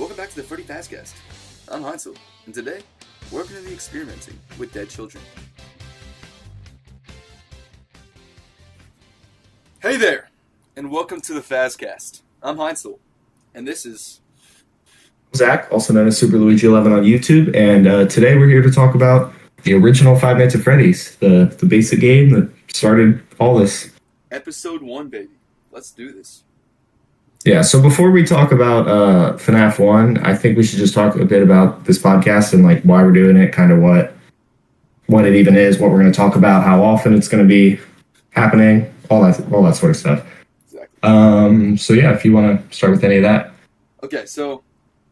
Welcome back to the Freddy FAZCAST. I'm Heintzel, and today we're going to be experimenting with dead children. Hey there, and welcome to the FAZCAST. I'm Heintzel, and this is Zach, also known as Super Luigi 11 on YouTube, and today we're here to talk about the original Five Nights at Freddy's, the basic game that started all this. Episode 1, baby. Let's do this. Yeah, so before we talk about FNAF 1, I think we should just talk a bit about this podcast and like why we're doing it, kind of what it even is, what we're going to talk about, how often it's going to be happening, all that sort of stuff. Exactly. So yeah, if you want to start with any of that. Okay, so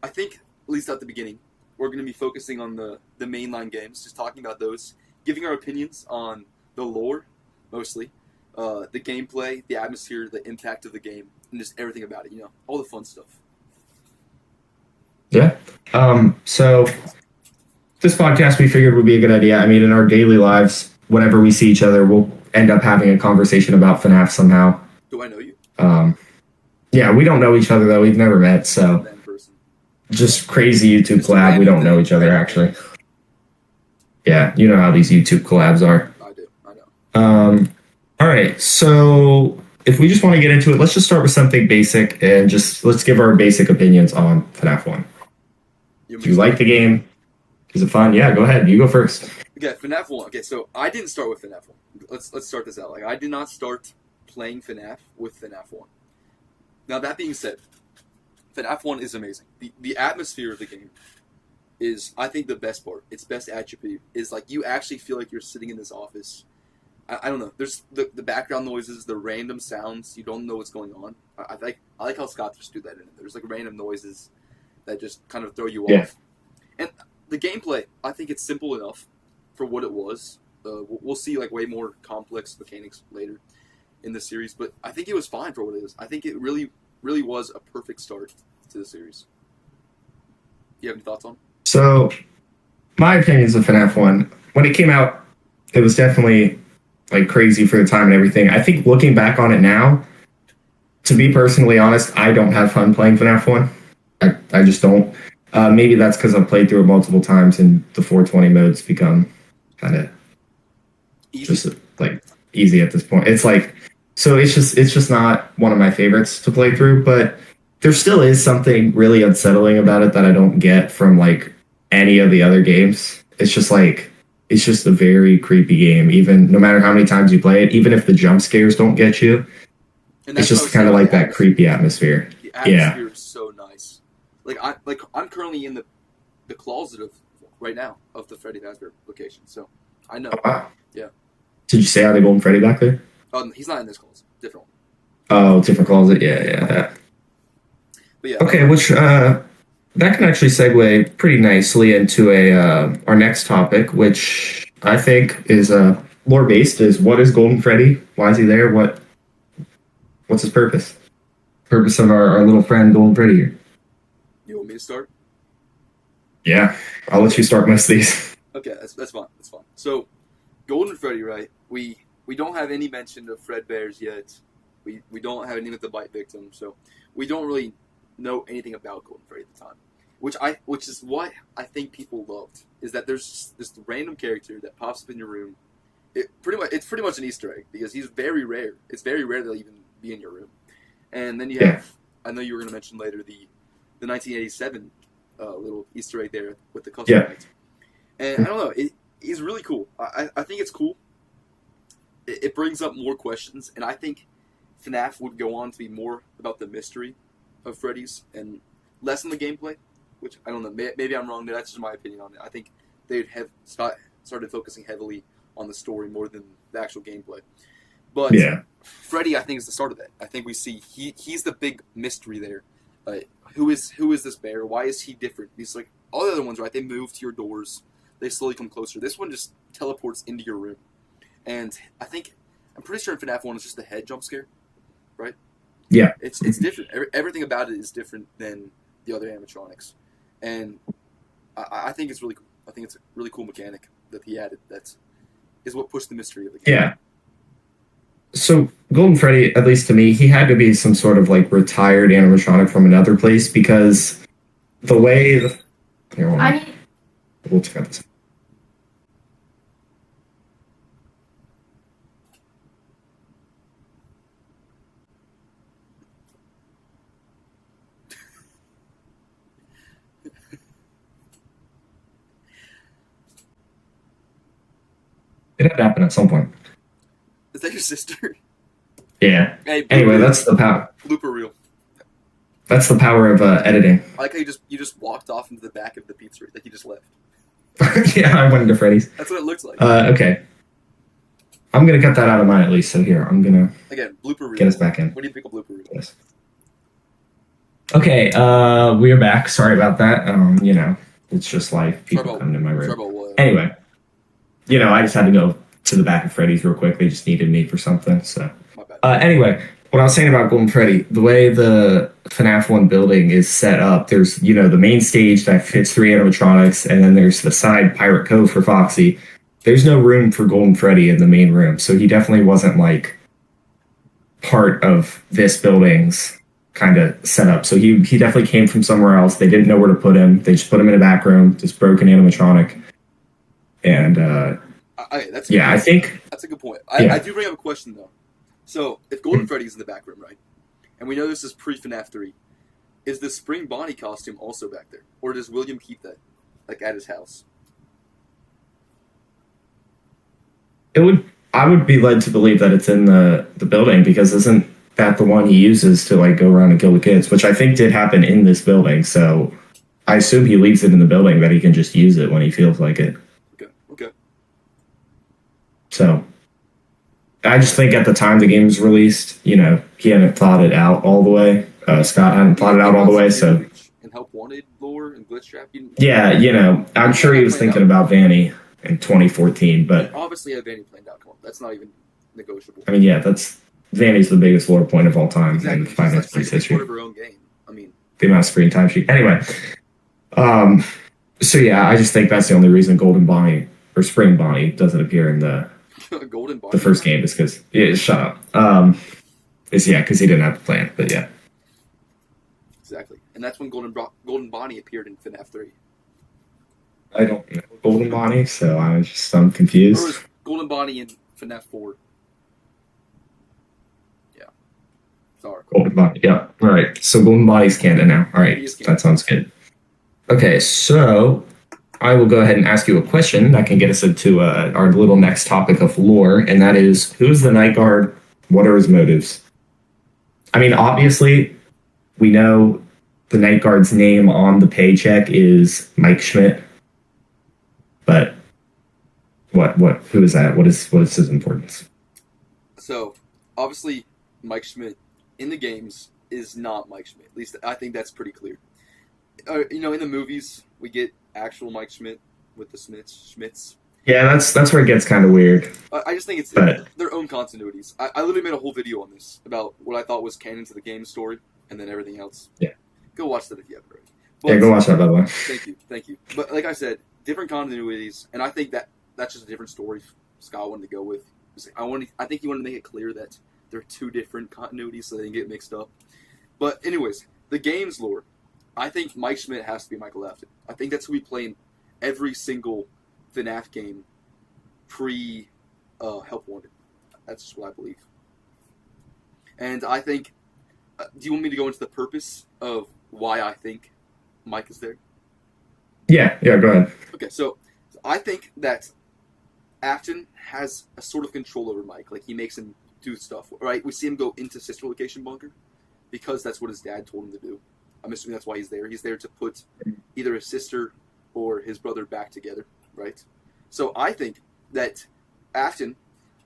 I think, at least at the beginning, we're going to be focusing on the mainline games, just talking about those, giving our opinions on the lore, mostly, the gameplay, the atmosphere, the impact of the game, and just everything about it, all the fun stuff. Yeah. So this podcast we figured would be a good idea. I mean, in our daily lives, whenever we see each other, we'll end up having a conversation about FNAF somehow. Do I know you? Yeah, we don't know each other, though. We've never met, so just crazy YouTube collab. We don't know each other, actually. Yeah, you know how these YouTube collabs are. I know. All right, so if we just want to get into it, let's just start with something basic and just let's give our basic opinions on FNAF 1. Do you like the game? Is it fun? Yeah, go ahead. You go first. Okay, FNAF 1. Okay, so I didn't start with FNAF 1. Let's start this out. Like, I did not start playing FNAF with FNAF 1. Now, that being said, FNAF 1 is amazing. The atmosphere of the game is, I think, the best part. Its best attribute is, like, you actually feel like you're sitting in this office. I don't know. There's the background noises, the random sounds. You don't know what's going on. I like how Scott just do that in it. There's, like, random noises that just kind of throw you off. And the gameplay, I think it's simple enough for what it was. We'll see, like, way more complex mechanics later in the series, but I think it was fine for what it is. I think it really was a perfect start to the series. You have any thoughts on it? So, my opinions of FNAF 1, when it came out, it was definitely like crazy for the time and everything. I think looking back on it now, to be personally honest, I don't have fun playing FNAF 1. I just don't. Maybe that's because I've played through it multiple times and the 420 mode's become kind of just like easy at this point. It's like, so it's just not one of my favorites to play through, but there still is something really unsettling about it that I don't get from like any of the other games. It's just a very creepy game, even no matter how many times you play it, even if the jump scares don't get you. It's just kind of like that creepy atmosphere. The atmosphere is so nice. I'm currently in the closet of right now of the Freddy Fazbear location, so I know. Oh, wow. Yeah. Did you say how they Golden Freddy back there? He's not in this closet. Different one. Oh, different closet. Yeah. But yeah. Okay, which that can actually segue pretty nicely into our next topic, which I think is lore based. Is what is Golden Freddy? Why is he there? What's his purpose? Purpose of our little friend Golden Freddy here. You want me to start? Yeah, I'll let you start most of these. Okay, that's fine. That's fine. So, Golden Freddy, right? We don't have any mention of Fred Bears yet. We don't have anything with the bite victim, so we don't really know anything about Golden Freddy at the time. Which is what I think people loved, is that there's this random character that pops up in your room. It's pretty much an Easter egg, because he's very rare. It's very rare they'll even be in your room. And then you have, I know you were going to mention later, the 1987 little Easter egg there with the custom lights. And I don't know, he's really cool. I think it's cool. It brings up more questions, and I think FNAF would go on to be more about the mystery of Freddy's and less on the gameplay, which I don't know. Maybe I'm wrong. That's just my opinion on it. I think they'd have started focusing heavily on the story more than the actual gameplay. But Freddy, I think, is the start of that. I think we see he's the big mystery there. Who is this bear? Why is he different? Because like all the other ones, right? They move to your doors. They slowly come closer. This one just teleports into your room. And I'm pretty sure in FNAF 1 it's just the head jump scare, right? Yeah. It's different. Everything about it is different than the other animatronics. And I think it's really cool. I think it's a really cool mechanic that he added. That is what pushed the mystery of the game. Yeah. So Golden Freddy, at least to me, he had to be some sort of like retired animatronic from another place, because the way the here, hold on. I need. We'll check out this. It had to happen at some point. Is that your sister? Yeah. Hey, Anyway, that's the power. blooper reel. That's the power of editing. I like how you just walked off into the back of the pizzeria, like you just left. Yeah, I went into Freddy's. That's what it looks like. Okay. I'm gonna cut that out of mine at least. So here, I'm gonna Again, blooper reel. get us back in. When do you pick a blooper reel? Yes. Okay, we're back. Sorry about that. It's just life. People come to my room. Anyway, I just had to go to the back of Freddy's real quick. They just needed me for something. So, My bad. anyway, what I was saying about Golden Freddy, the way the FNAF 1 building is set up, there's, the main stage that fits 3 animatronics, and then there's the side Pirate Cove for Foxy. There's no room for Golden Freddy in the main room, so he definitely wasn't, part of this building's kind of setup. So he definitely came from somewhere else. They didn't know where to put him. They just put him in a back room, this broken animatronic. And, I think... That's a good point. Yeah. I do bring up a question, though. So, if Golden Freddy's in the back room, right, and we know this is pre-FNAF 3, is the Spring Bonnie costume also back there? Or does William keep that, at his house? I would be led to believe that it's in the building, because isn't that the one he uses to go around and kill the kids, which I think did happen in this building. So I assume he leaves it in the building, that he can just use it when he feels like it. Okay. So I just think at the time the game was released, he hadn't thought it out all the way. Scott hadn't thought it out all the way, so. And Help Wanted lore and Glitch Trap. Yeah, I'm sure he was thinking about Vanny in 2014, but obviously have Vanny planned out. Come on, that's not even negotiable. I mean, Vanny's the biggest lore point of all time in Final Fantasy history. Part of her own game. I mean, the amount of screen time she. Anyway, so yeah, I just think that's the only reason Golden Bonnie or Spring Bonnie doesn't appear in the Golden Bonnie. the first game is because shut up. Because he didn't have the plan, but yeah. Exactly, and that's when Golden Bonnie appeared in FNAF 3. I don't know Golden Bonnie, so I'm confused. Or was Golden Bonnie in FNAF 4? Yeah. Sorry. Golden Bonnie, yeah. All right, so Golden Bonnie's canon now. All right, that sounds good. Okay, so I will go ahead and ask you a question that can get us into our little next topic of lore, and that is, who is the Night Guard? What are his motives? I mean, obviously, we know the Night Guard's name on the paycheck is Mike Schmidt, but who is that? What is his importance? So, obviously, Mike Schmidt in the games is not Mike Schmidt. At least I think that's pretty clear. In the movies, we get actual Mike Schmidt with the Schmidts. Yeah, that's where it gets kind of weird. I just think it's their own continuities. I literally made a whole video on this about what I thought was canon to the game story, and then everything else. Yeah. Go watch that if you haven't already. Yeah, go watch that, by the way. Thank you. But like I said, different continuities, and I think that's just a different story Scott wanted to go with. I think he wanted to make it clear that there are 2 different continuities so they didn't get mixed up. But anyways, the game's lore. I think Mike Schmidt has to be Michael Afton. I think that's who we play in every single FNAF game pre-Help Wanted. That's just what I believe. And I think... do you want me to go into the purpose of why I think Mike is there? Yeah, go ahead. Okay, so I think that Afton has a sort of control over Mike. He makes him do stuff, right? We see him go into Sister Location Bunker because that's what his dad told him to do. I'm assuming that's why he's there. He's there to put either his sister or his brother back together, right? So I think that Afton,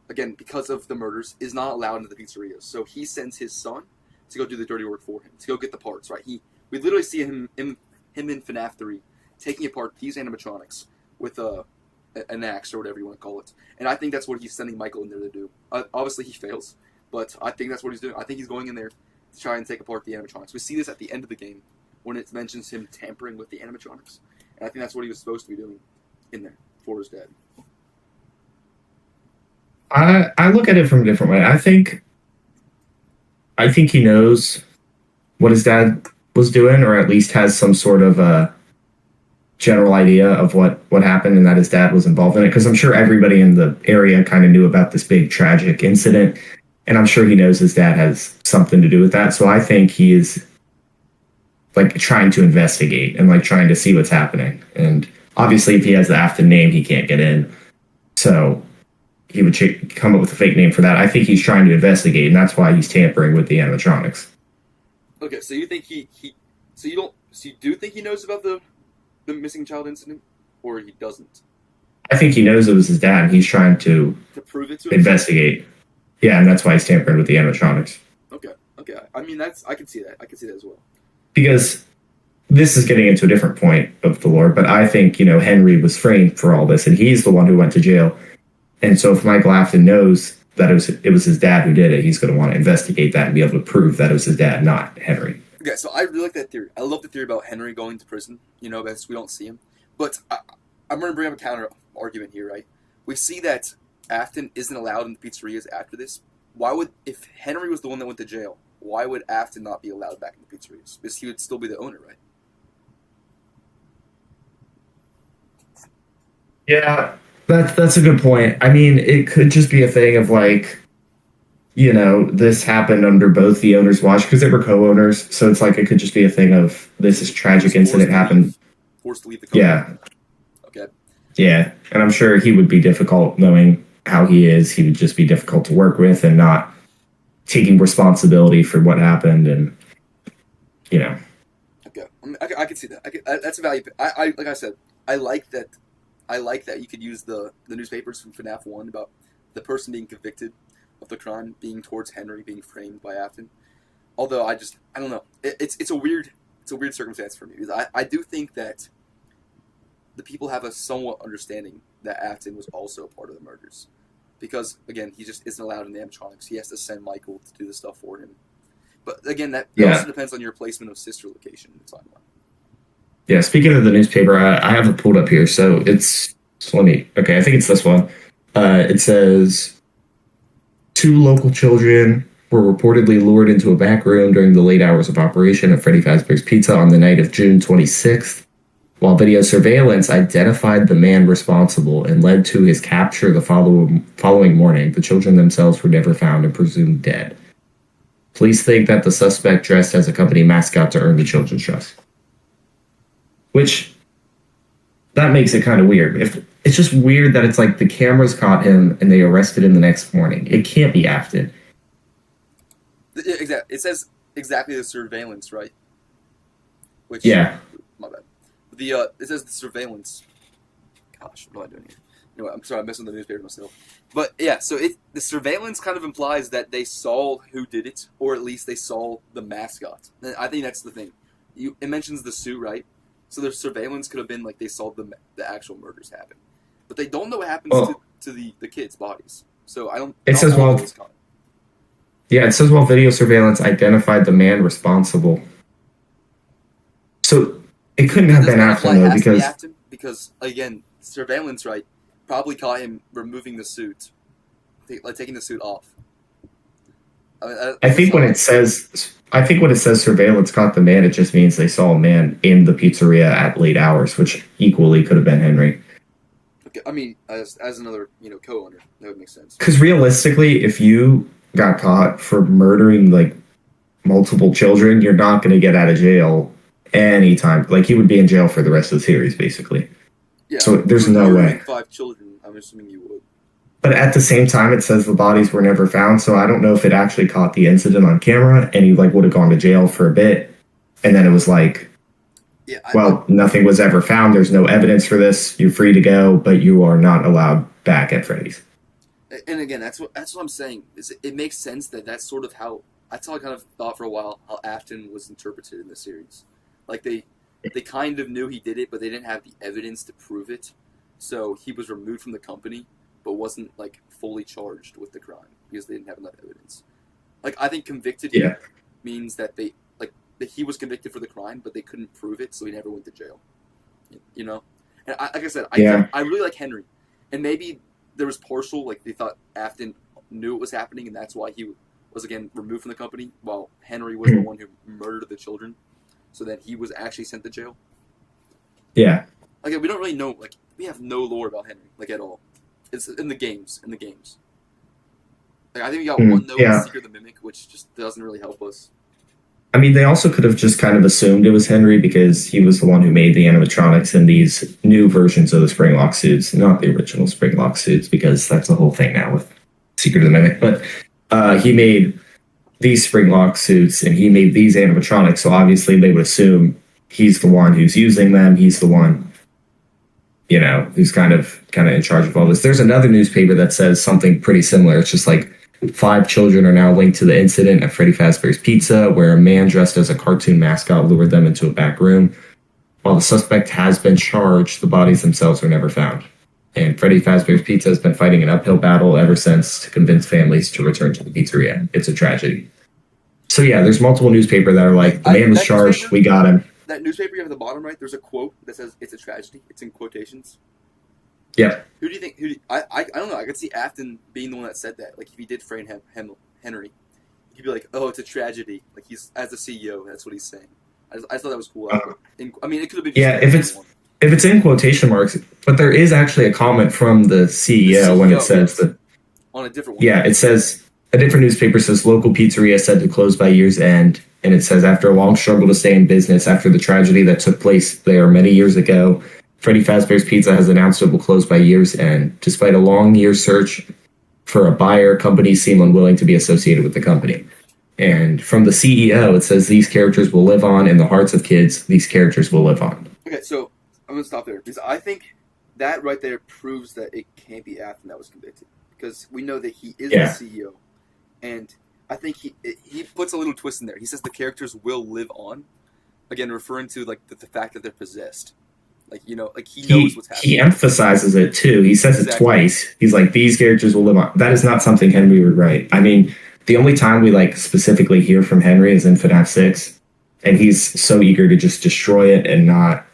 again, because of the murders, is not allowed into the pizzerias. So he sends his son to go do the dirty work for him, to go get the parts, right? We literally see him in FNAF 3 taking apart these animatronics with an axe or whatever you want to call it. And I think that's what he's sending Michael in there to do. Obviously, he fails, but I think that's what he's doing. I think he's going in there to try and take apart the animatronics. We see this at the end of the game when it mentions him tampering with the animatronics. And I think that's what he was supposed to be doing in there for his dad. I look at it from a different way. I think he knows what his dad was doing, or at least has some sort of a general idea of what happened and that his dad was involved in it. Because I'm sure everybody in the area kind of knew about this big tragic incident, and I'm sure he knows his dad has something to do with that. So I think he is like trying to investigate and like trying to see what's happening. And obviously, if he has the Afton name, he can't get in. So he would come up with a fake name for that. I think he's trying to investigate, and that's why he's tampering with the animatronics. Okay, so you think so you do think he knows about the missing child incident, or he doesn't? I think he knows it was his dad, and he's trying to prove it to investigate. Yeah, and that's why he's tampering with the animatronics. Okay. I mean, I can see that. I can see that as well. Because this is getting into a different point of the lore, but I think, Henry was framed for all this, and he's the one who went to jail. And so if Michael Afton knows that it was his dad who did it, he's going to want to investigate that and be able to prove that it was his dad, not Henry. Okay, so I really like that theory. I love the theory about Henry going to prison, because we don't see him. But I'm going to bring up a counter argument here, right? We see that Afton isn't allowed in the pizzerias after this. If Henry was the one that went to jail, why would Afton not be allowed back in the pizzerias? Because he would still be the owner, right? Yeah, that's a good point. I mean, it could just be a thing of like, this happened under both the owners' watch because they were co-owners. So it's like it could just be a thing of this is tragic incident happened. Forced to leave the company. Yeah. Okay. Yeah, and I'm sure he would be difficult knowing how he is. He would just be difficult to work with and not taking responsibility for what happened, and Okay, I can see that. That's a value. I like I said, I like that. I like that you could use the newspapers from FNAF 1 about the person being convicted of the crime being towards Henry being framed by Afton. Although I don't know. It's a weird circumstance for me because I do think that the people have a somewhat understanding that Afton was also a part of the murders. Because, again, he just isn't allowed in the animatronics. He has to send Michael to do the stuff for him. But, again, that also depends on your placement of sister location in the timeline. Yeah, speaking of the newspaper, I have it pulled up here. So I think it's this one. It says, 2 local children were reportedly lured into a back room during the late hours of operation at Freddy Fazbear's Pizza on the night of June 26th. While video surveillance identified the man responsible and led to his capture the following morning, the children themselves were never found and presumed dead. Police think that the suspect dressed as a company mascot to earn the children's trust. Which, that makes it kind of weird. It's just weird that it's like the cameras caught him and they arrested him the next morning. It can't be Afton. Exactly. It says exactly the surveillance, right? Which, yeah. My bad. It says the surveillance. Gosh, what am I doing here? Anyway, I'm sorry, I'm messing with the newspaper myself. But yeah, so the surveillance kind of implies that they saw who did it, or at least they saw the mascot. And I think that's the thing. It mentions the suit, right? So their surveillance could have been like they saw the actual murders happen, but they don't know what happens to the kids' bodies. So I don't. It says while video surveillance identified the man responsible. So it couldn't have been Afton though, because again, surveillance, right, probably caught him removing the suit, like taking the suit off. I think when it says surveillance caught the man, it just means they saw a man in the pizzeria at late hours, which equally could have been Henry. Okay, I mean, as another co-owner, that would make sense. Because realistically, if you got caught for murdering like multiple children, you're not going to get out of jail anytime. Like you would be in jail for the rest of the series, basically. Yeah. So there's no way. 5 children, I'm assuming you would. But at the same time, it says the bodies were never found, so I don't know if it actually caught the incident on camera, and he would have gone to jail for a bit, and then it was like, nothing was ever found. There's no evidence for this. You're free to go, but you are not allowed back at Freddy's. And again, that's what I'm saying. It makes sense that's sort of how I kind of thought for a while how Afton was interpreted in the series. Like they kind of knew he did it, but they didn't have the evidence to prove it, so he was removed from the company. But wasn't like fully charged with the crime because they didn't have enough evidence. Like I think convicted means that that he was convicted for the crime, but they couldn't prove it, so he never went to jail. And like I said, I really like Henry, and maybe there was partial like they thought Afton knew it was happening, and that's why he was again removed from the company, while Henry was the one who murdered the children. so that he was actually sent to jail. Yeah. Like, we don't really know. Like, we have no lore about Henry, like, at all. It's in the games. Like, I think we got one note in Secret of the Mimic, which just doesn't really help us. I mean, they also could have just kind of assumed it was Henry because he was the one who made the animatronics in these new versions of the Springlock suits, not the original Springlock suits, because that's the whole thing now with Secret of the Mimic. But he made these Springlock suits and he made these animatronics, so obviously they would assume he's the one who's using them. He's the one, you know, who's kind of in charge of all this. There's another newspaper that says something pretty similar. It's just like 5 children are now linked to the incident at Freddy Fazbear's Pizza, where a man dressed as a cartoon mascot lured them into a back room. While the suspect has been charged, the bodies themselves were never found. And Freddy Fazbear's Pizza has been fighting an uphill battle ever since to convince families to return to the pizzeria. It's a tragedy. So yeah, there's multiple newspapers that are like, the man was charged, we got him. That newspaper you have at the bottom right, there's a quote that says, it's a tragedy. It's in quotations. Yeah. Who do you think? I don't know. I could see Afton being the one that said that. Like, if he did frame Henry, he'd be like, "Oh, it's a tragedy." Like, he's as the CEO, that's what he's saying. I thought that was cool. I mean, it could have been. Yeah, if it's in quotation marks, but there is actually a comment from the CEO when it says that on a different one. Yeah, it says a different newspaper says local pizzeria said to close by year's end, and it says after a long struggle to stay in business after the tragedy that took place there many years ago, Freddy Fazbear's Pizza has announced it will close by year's end. Despite a long year search for a buyer, companies seem unwilling to be associated with the company. And from the CEO, it says these characters will live on in the hearts of kids. These characters will live on. Okay, so I'm going to stop there because I think that right there proves that it can't be Afton that was convicted, because we know that he is the CEO. And I think he puts a little twist in there. He says the characters will live on, again, referring to like the fact that they're possessed. Like, you know, like he knows what's happening. He emphasizes it too. He says it twice. He's like, these characters will live on. That is not something Henry would write. I mean, the only time we like specifically hear from Henry is in FNAF 6, and he's so eager to just destroy it and not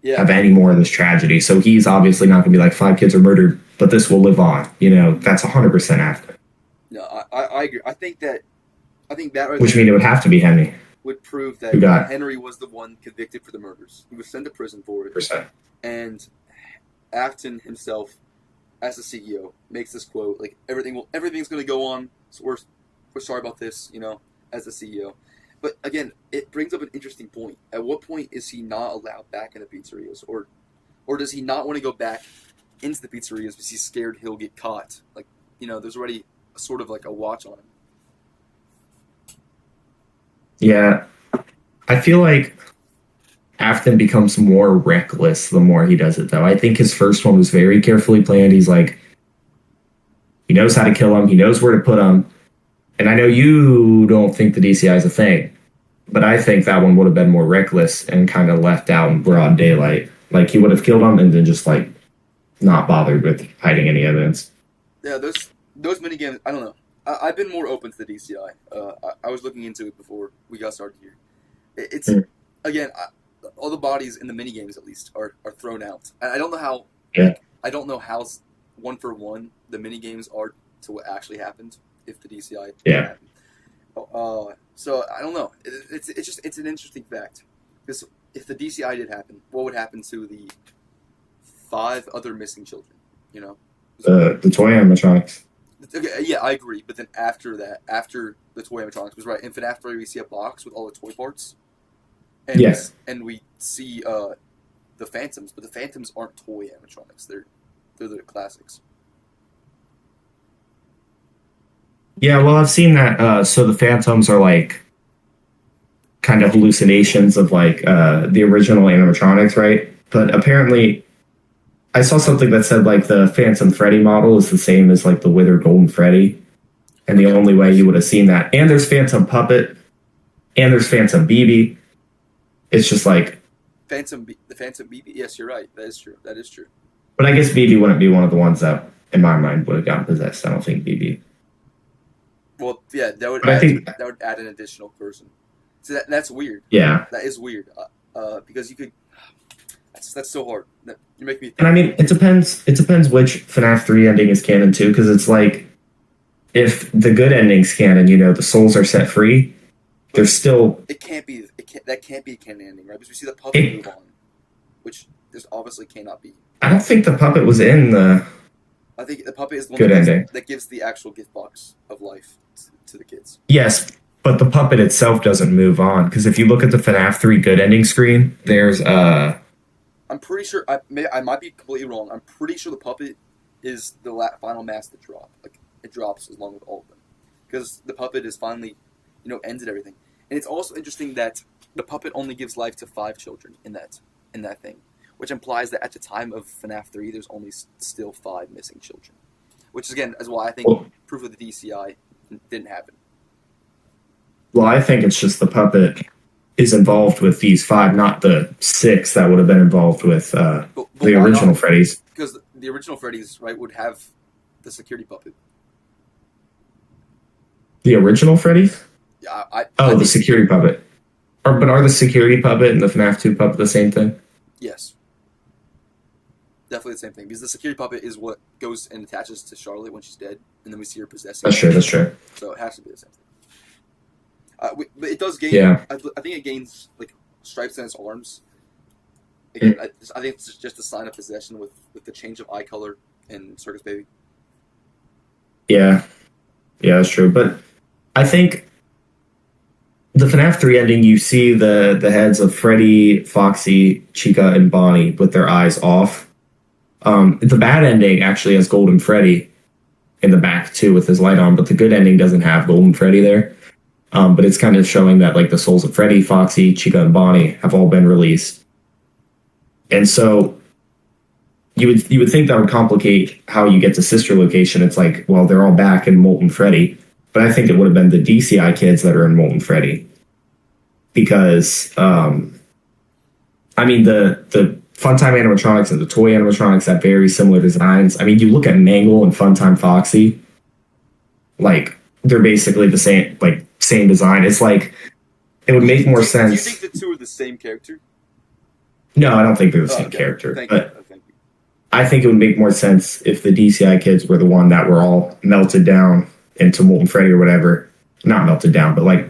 have any more of this tragedy. So he's obviously not going to be like 5 kids are murdered, but this will live on. You know, that's 100% after. No, I agree. I think that right which means it would have to be Henry. Would prove that Henry was the one convicted for the murders. He was sent to prison for it. %. And Afton himself, as the CEO, makes this quote like everything's going to go on. So we're sorry about this, you know, as the CEO. But again, it brings up an interesting point. At what point is he not allowed back in the pizzerias, or does he not want to go back into the pizzerias because he's scared he'll get caught? Like, you know, there's already sort of like a watch on him. Yeah, I feel like Afton becomes more reckless the more he does it, though. I think his first one was very carefully planned. He's like, he knows how to kill him. He knows where to put him. And I know you don't think the DCI is a thing, but I think that one would have been more reckless and kind of left out in broad daylight. Like, he would have killed him and then just, like, not bothered with hiding any evidence. Yeah, those minigames, I don't know. I've been more open to the DCI. I was looking into it before we got started here. It's again, all the bodies in the minigames at least are thrown out. I don't know how. Yeah. I don't know how one for one the minigames are to what actually happened if the DCI. Yeah. Happened. So I don't know. It's an interesting fact, because if the DCI did happen, what would happen to the 5 other missing children? You know. The toy animatronics. Okay, yeah, I agree. But then after that, after the toy animatronics, was right in FNAF 3, we see a box with all the toy parts. And yes. And we see the Phantoms, but the Phantoms aren't toy animatronics. They're the classics. Yeah, well, I've seen that. So the Phantoms are like kind of hallucinations of like the original animatronics, right? But apparently, I saw something that said like the Phantom Freddy model is the same as like the Wither Golden Freddy, and the only way you would have seen that. And there's Phantom Puppet, and there's Phantom BB. It's just like the Phantom BB. Yes, you're right. That is true. That is true. But I guess BB wouldn't be one of the ones that, in my mind, would have gotten possessed. I don't think BB. Well, yeah, that would add an additional person. So that's weird. Yeah, that is weird. Because you could. That's so hard. You make me think. And I mean, it depends. It depends which FNAF 3 ending is canon too, because it's like if the good ending's canon, you know, the souls are set free. there's still that can't be a canon ending, right? Because we see the puppet move on, which there's obviously cannot be. I don't think the puppet was in the. I think the puppet is the good one ending that gives the actual gift box of life to the kids. Yes, but the puppet itself doesn't move on because if you look at the FNAF 3 good ending screen, there's I'm pretty sure I might be completely wrong. I'm pretty sure the puppet is the final mask that drop. Like it drops along with all of them, because the puppet is finally, ended everything. And it's also interesting that the puppet only gives life to 5 children in that thing, which implies that at the time of FNAF 3, there's only still 5 missing children, which again is why I think proof of the DCI didn't happen. Well, I think it's just the puppet is involved with these 5, not the 6 that would have been involved with the original Freddys. Because the original Freddys, right, would have the security puppet. The original Freddys? Yeah, the security puppet. But are the security puppet and the FNAF 2 puppet the same thing? Yes. Definitely the same thing. Because the security puppet is what goes and attaches to Charlotte when she's dead, and then we see her possessing her. That's true. So it has to be the same thing. But it does gain. Yeah. I think it gains like stripes on its arms. Again, I think it's just a sign of possession with the change of eye color in Circus Baby. Yeah, that's true. But I think the FNAF 3 ending, you see the heads of Freddy, Foxy, Chica, and Bonnie with their eyes off. The bad ending actually has Golden Freddy in the back too with his light on, but the good ending doesn't have Golden Freddy there. But it's kind of showing that like the souls of Freddy, Foxy, Chica, and Bonnie have all been released. And so you would think that would complicate how you get to Sister Location. It's like, well, they're all back in Molten Freddy. But I think it would have been the DCI kids that are in Molten Freddy. Because, the Funtime animatronics and the toy animatronics have very similar designs. I mean, you look at Mangle and Funtime Foxy, like, they're basically the same design. It's like, it would make more sense. Do you think the 2 are the same character? No, I don't think they're the same character. I think it would make more sense if the DCI kids were the one that were all melted down into Molten Freddy or whatever. Not melted down, but like,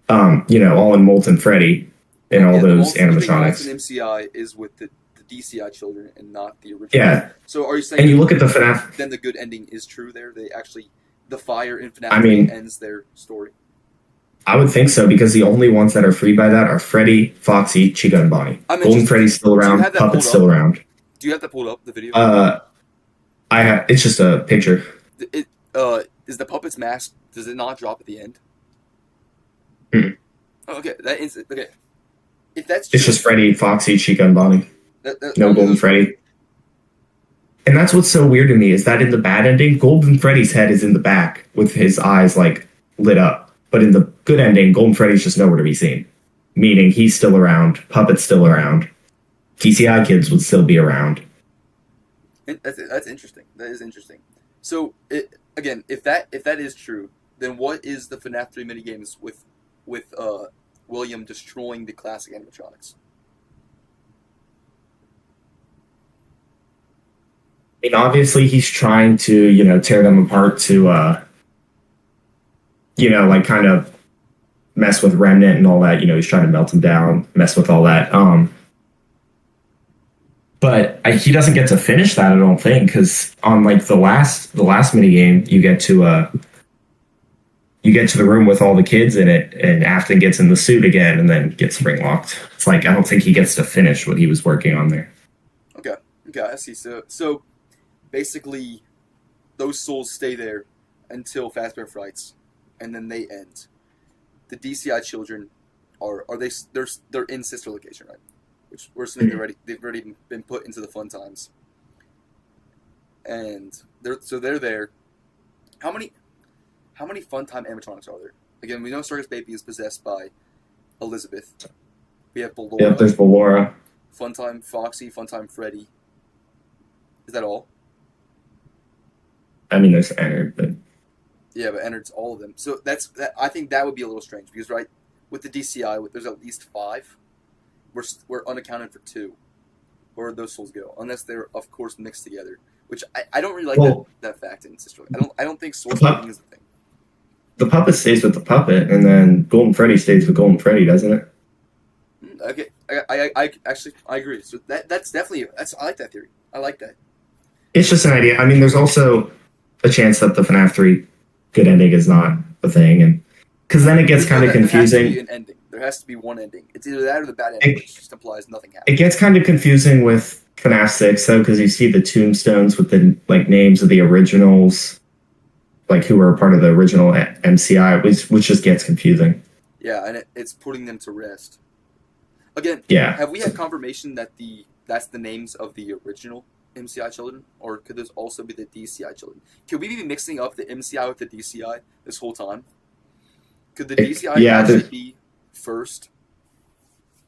all in Molten Freddy and all those animatronics. The MCI is with the DCI children and not the original. Yeah. So are you saying? And you look at the FNAF. Then the good ending is true there. They actually, the fire in FNAF ends their story. I would think so, because the only ones that are free by that are Freddy, Foxy, Chica, and Bonnie. Golden Freddy's still around. Puppet's still around. Do you have that pulled up, the video? I have. It's just a picture. Is the puppet's mask? Does it not drop at the end? Mm. Oh, okay, okay. If that's true, it's just Freddy, Foxy, Chica, and Bonnie. No Golden Freddy. And that's what's so weird to me is that in the bad ending, Golden Freddy's head is in the back with his eyes like lit up. But in the good ending, Golden Freddy's just nowhere to be seen. Meaning he's still around, Puppet's still around, DCI kids would still be around. That's interesting. That is interesting. So, again, if that is true, then what is the FNAF 3 minigames with William destroying the classic animatronics? I mean, obviously he's trying to, tear them apart to, kind of mess with Remnant and all that. He's trying to melt them down, mess with all that. But he doesn't get to finish that, I don't think, because on like the last mini game, you get to the room with all the kids in it, and Afton gets in the suit again, and then gets spring locked. It's like I don't think he gets to finish what he was working on there. Okay, I see. So basically, those souls stay there until Fazbear Frights, and then they end. The DCI children they're in Sister Location, right? Which we're assuming they've already been put into the fun times, and they're there. How many Funtime animatronics are there? Again, we know Circus Baby is possessed by Elizabeth. We have Ballora. Yeah, there's Ballora. Funtime Foxy, Funtime Freddy. Is that all? I mean, there's Ennard, but yeah, but Ennard's all of them. So I think that would be a little strange because with the DCI, there's at least 5. We're unaccounted for 2. Where would those souls go? Unless they're of course mixed together, which I don't really like that fact in Sister. I don't think soul splitting is the thing. the puppet stays with the puppet, and then Golden Freddy stays with Golden Freddy, doesn't it? Okay, I actually I agree. So that's definitely I like that theory. I like that. It's just an idea. I mean, there's also a chance that the FNAF 3 good ending is not a thing, and because then it gets kind of confusing. There has to be an ending. There has to be one ending. It's either that or the bad ending, which just implies nothing happened. It gets kind of confusing with FNAF 6 though, because you see the tombstones with the names of the originals, who were a part of the original MCI, which just gets confusing. Yeah, and it's putting them to rest. Again, yeah. Have we had confirmation that that's the names of the original MCI children, or could this also be the DCI children? Could we be mixing up the MCI with the DCI this whole time? Could the DCI actually be first?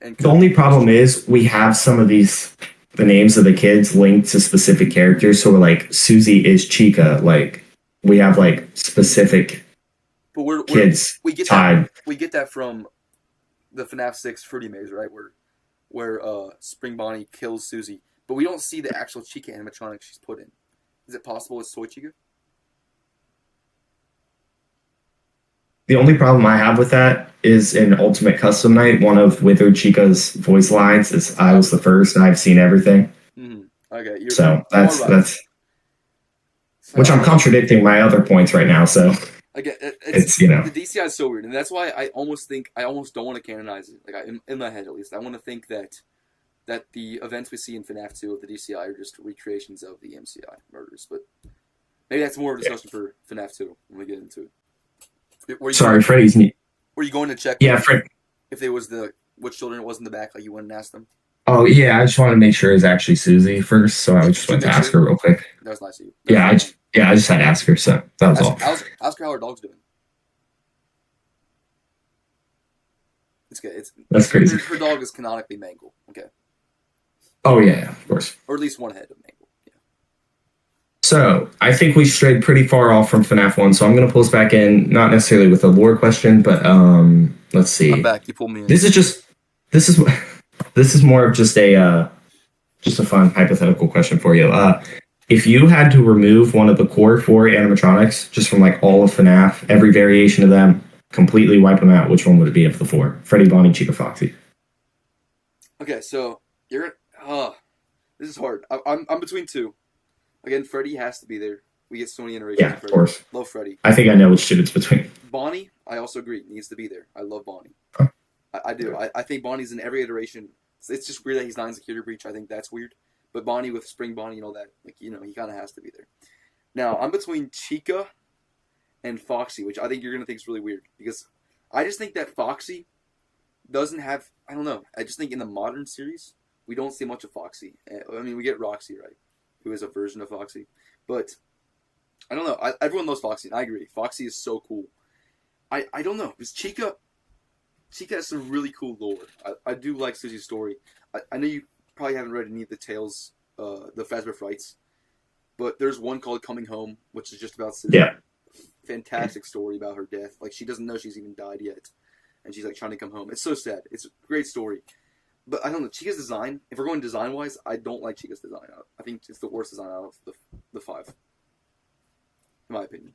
And the only problem is we have some of the names of the kids linked to specific characters. So we're like, Susie is Chica. We have specific kids tied. We get that from the FNAF 6 Fruity Maze, right? Where Spring Bonnie kills Susie. But we don't see the actual Chica animatronic she's put in. Is it possible it's Soy Chica? The only problem I have with that is in Ultimate Custom Night, one of Withered Chica's voice lines is "I was the first, and I've seen everything." Mm-hmm. Okay, that's which I'm contradicting my other points right now. So again, it's the DCI is so weird, and that's why I almost don't want to canonize it. In my head, at least, I want to think that the events we see in FNAF 2 of the DCI are just recreations of the MCI murders. But maybe that's more of a discussion for FNAF 2 when we get into it. Freddy's neat. Were you going to check? Yeah, if there was which children it was in the back, you went and asked them. Oh yeah, I just wanted to make sure it's actually Susie first, so I just went to ask her real quick. That was nice of you. I just had to ask her, so that was all. Ask her how her dog's doing. It's good. That's crazy. Her dog is canonically Mangle. Okay. Oh yeah, of course. Or at least one head of Mangle. Yeah. So I think we strayed pretty far off from FNAF 1, so I'm going to pull us back in, not necessarily with a lore question, but let's see. I'm back. You pulled me in. This is more of just a fun hypothetical question for you. If you had to remove one of the core 4 animatronics, just from all of FNAF, every variation of them, completely wipe them out, which one would it be of the 4? Freddy, Bonnie, Chica, Foxy. Okay, so this is hard. I'm between 2. Again, Freddy has to be there. We get so many iterations. Yeah, of course. Love Freddy. I think I know which shit it's between. Bonnie, I also agree, needs to be there. I love Bonnie. Huh. I do. I think Bonnie's in every iteration. It's just weird that he's not in Security Breach. I think that's weird. But Bonnie with Spring Bonnie and all that, he kind of has to be there. Now, I'm between Chica and Foxy, which I think you're going to think is really weird. Because I just think that Foxy doesn't have, I don't know. I just think in the modern series, we don't see much of Foxy. I mean, we get Roxy, right? Who is a version of Foxy. But, I don't know. Everyone loves Foxy, and I agree. Foxy is so cool. I don't know. Because Chica has some really cool lore. I do like Susie's story. I know you probably haven't read any of the tales, the Fazbear Frights, but there's one called Coming Home, which is just about Susie. Yeah. Fantastic story about her death. She doesn't know she's even died yet, and she's trying to come home. It's so sad. It's a great story. But I don't know, Chica's design, if we're going design-wise, I don't like Chica's design. I think it's the worst design out of the 5, in my opinion.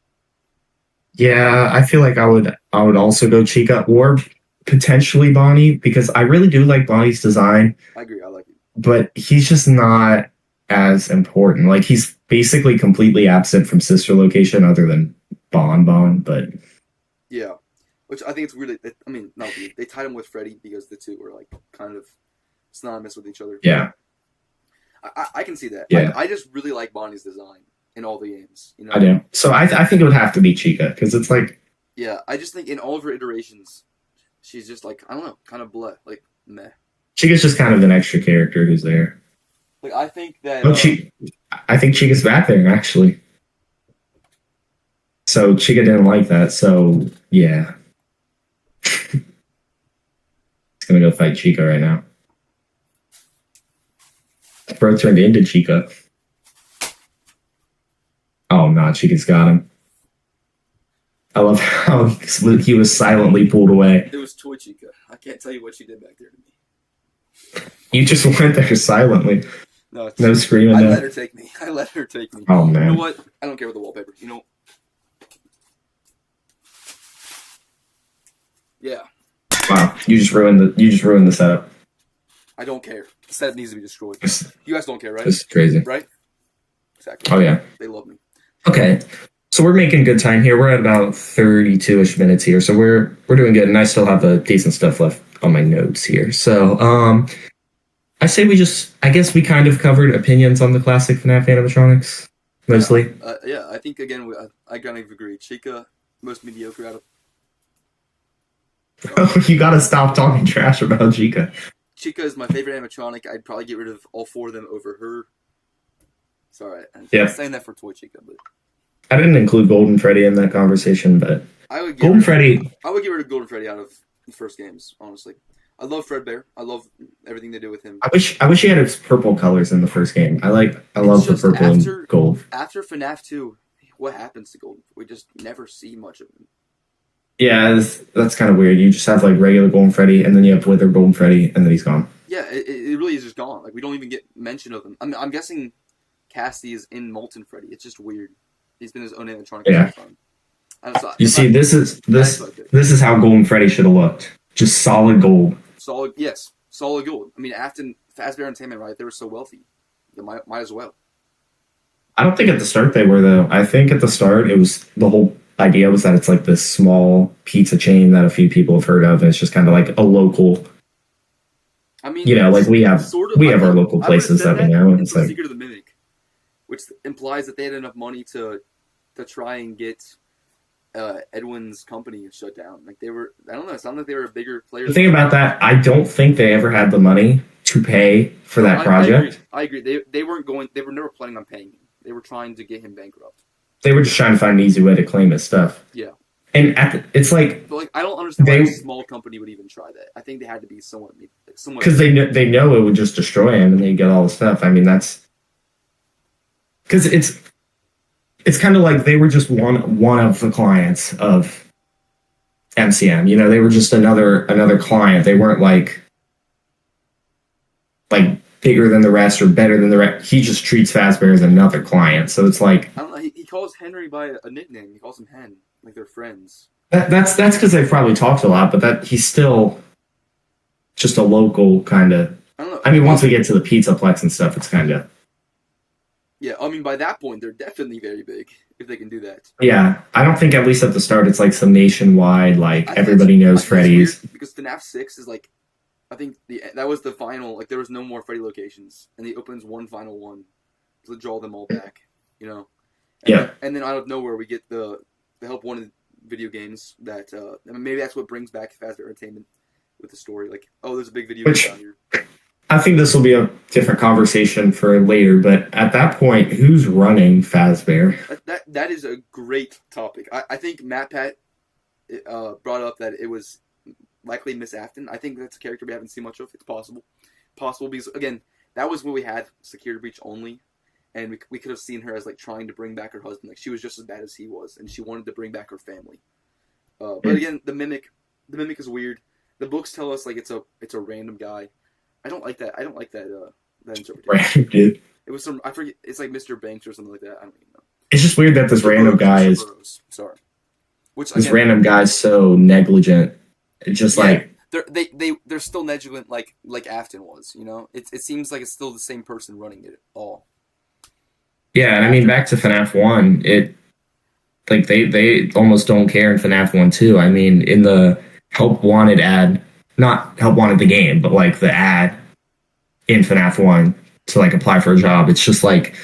Yeah, I feel like I would also go Chica or potentially Bonnie, because I really do like Bonnie's design. I agree, I like it. But he's just not as important. He's basically completely absent from sister location other than Bon, but... Yeah, which I think it's weird. Not weird. They tied him with Freddy because the two were, kind of synonymous with each other. Yeah. I can see that. Yeah. I just really like Bonnie's design in all the games. I do. So I think it would have to be Chica, because it's Yeah, I just think in all of her iterations, she's just I don't know, kind of bleh, meh. Chica's just kind of an extra character who's there. I think that... I think Chica's back there, actually. So Chica didn't like that, so yeah. He's gonna go fight Chica right now. Bro turned into Chica. Oh no, Chica's got him. I love how he was silently pulled away. It was Toy Chica. I can't tell you what she did back there to me. You just went there silently. No screaming. I let her take me. Oh man. You know what? I don't care with the wallpaper. Yeah, Wow, you just ruined the setup. I don't care. The set needs to be destroyed. It's, You guys don't care, right? it's crazy. Right? Exactly. Oh yeah. They love me. Okay. So we're making good time here. We're at about 32-ish minutes here. So we're doing good. And I still have a decent stuff left on my notes here. So I say I guess we kind of covered opinions on the classic FNAF animatronics. Mostly. Yeah, I think again I kind of agree. Chica, most mediocre out of You gotta stop talking trash about Chica. Chica is my favorite animatronic. I'd probably get rid of all 4 of them over her. Sorry, I'm saying that for Toy Chica, but I didn't include Golden Freddy in that conversation, but I would Golden Freddy. I would get rid of Golden Freddy out of the first games. Honestly, I love Fredbear. I love everything they do with him. I wish he had his purple colors in the first game. I love the purple and gold. After FNAF 2, what happens to Golden? We just never see much of him. Yeah, that's kind of weird. You just have like regular Golden Freddy, and then you have Wither Golden Freddy, and then he's gone. Yeah, it really is just gone. Like we don't even get mention of him. I'm guessing Casty is in Molten Freddy. It's just weird. He's been his own animatronic for some time. You see, this is how Golden Freddy should have looked. Just solid gold. Solid gold. I mean, after Fazbear Entertainment, right? They were so wealthy. They might as well. I don't think at the start they were, though. I think at the start it was the whole idea was that it's like this small pizza chain that a few people have heard of, and it's just kind of like a local. I mean, like we have our local places that we know, and it's like Secret of the Mimic, which implies that they had enough money to try and get Edwin's company shut down. Like they were, I don't know. It sounded like they were a bigger player. The thing about that, I don't think they ever had the money to pay for that project. I agree. They weren't going. They were never planning on paying him. They were trying to get him bankrupt. They were just trying to find an easy way to claim his stuff. Yeah. And it's like, but like I don't understand why a small company would even try that. I think they had to be somewhat because they know it would just destroy him and they get all the stuff. I mean, that's because it's kind of like they were just one of the clients of MCM. They were just another client. They weren't like bigger than the rest or better than the rest. He just treats Fazbear as another client. So it's like I don't know. He calls Henry by a nickname. He calls him Hen, like they're friends. That's because they've probably talked a lot, but that he's still just a local kind of. I don't know. I mean, once we get to the Pizzaplex and stuff, it's kind of. Yeah, I mean, by that point, they're definitely very big if they can do that. Yeah, I don't think at least at the start it's like some nationwide, everybody knows Freddy's. Because FNAF 6 is like, I think that was the final. Like there was no more Freddy locations, and he opens one final one to draw them all back. And then out of nowhere we get the Help Wanted video games that I mean, maybe that's what brings back Fazbear Entertainment with the story. Like, oh, there's a big video game out here. I think this will be a different conversation for later, but at that point, who's running Fazbear? That is a great topic. I think Matt Pat brought up that it was likely Miss Afton. I think that's a character we haven't seen much of. It's possible because again, that was when we had Security Breach only, and we could have seen her as like trying to bring back her husband. Like she was just as bad as he was, and she wanted to bring back her family. But again, the mimic is weird. The books tell us like it's a random guy. I don't like that. I don't like that interpretation. Random dude. It was I forget. It's like Mr. Banks or something like that. I don't even know. It's just weird that this random guy is. Sorry. This random guy's so negligent. It's just they're still negligent like Afton was. It seems like it's still the same person running it all. Yeah, and I mean back to FNAF 1, they almost don't care in FNAF 1 too. I mean in the Help Wanted ad, not Help Wanted the game, but like the ad in FNAF 1 to like apply for a job, it's just like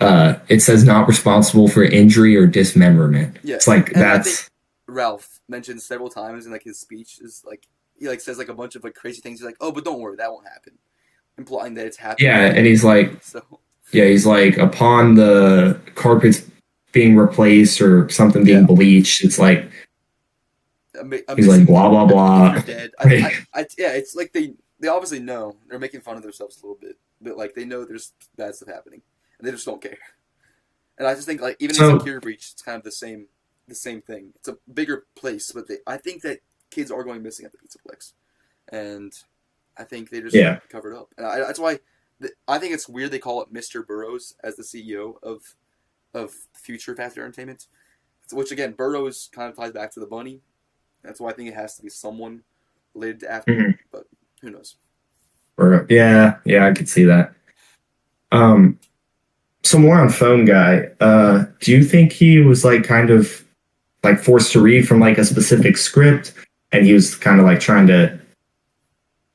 it says not responsible for injury or dismemberment. Yeah, it's like that's. I think Ralph mentioned several times in like his speech is like he like says like a bunch of like crazy things. He's like, oh, but don't worry, that won't happen, implying that it's happening. Yeah, and he's like, he's like upon the carpets being replaced or something being bleached, it's like. He's like blah blah blah. Dead. It's like they obviously know they're making fun of themselves a little bit, but like they know there's bad stuff happening, and they just don't care. And I just think like even in Security Breach, it's kind of the same thing. It's a bigger place, but I think that kids are going missing at the Pizzaplex, and I think they just covered up. And that's why I think it's weird they call it Mr. Burrows as the CEO of future Fazbear Entertainment, which again Burrows kind of ties back to the bunny. That's why I think it has to be someone related to after. Mhm. But who knows? Yeah, I could see that. So more on Phone Guy. Do you think he was like kind of like forced to read from like a specific script, and he was kind of like trying to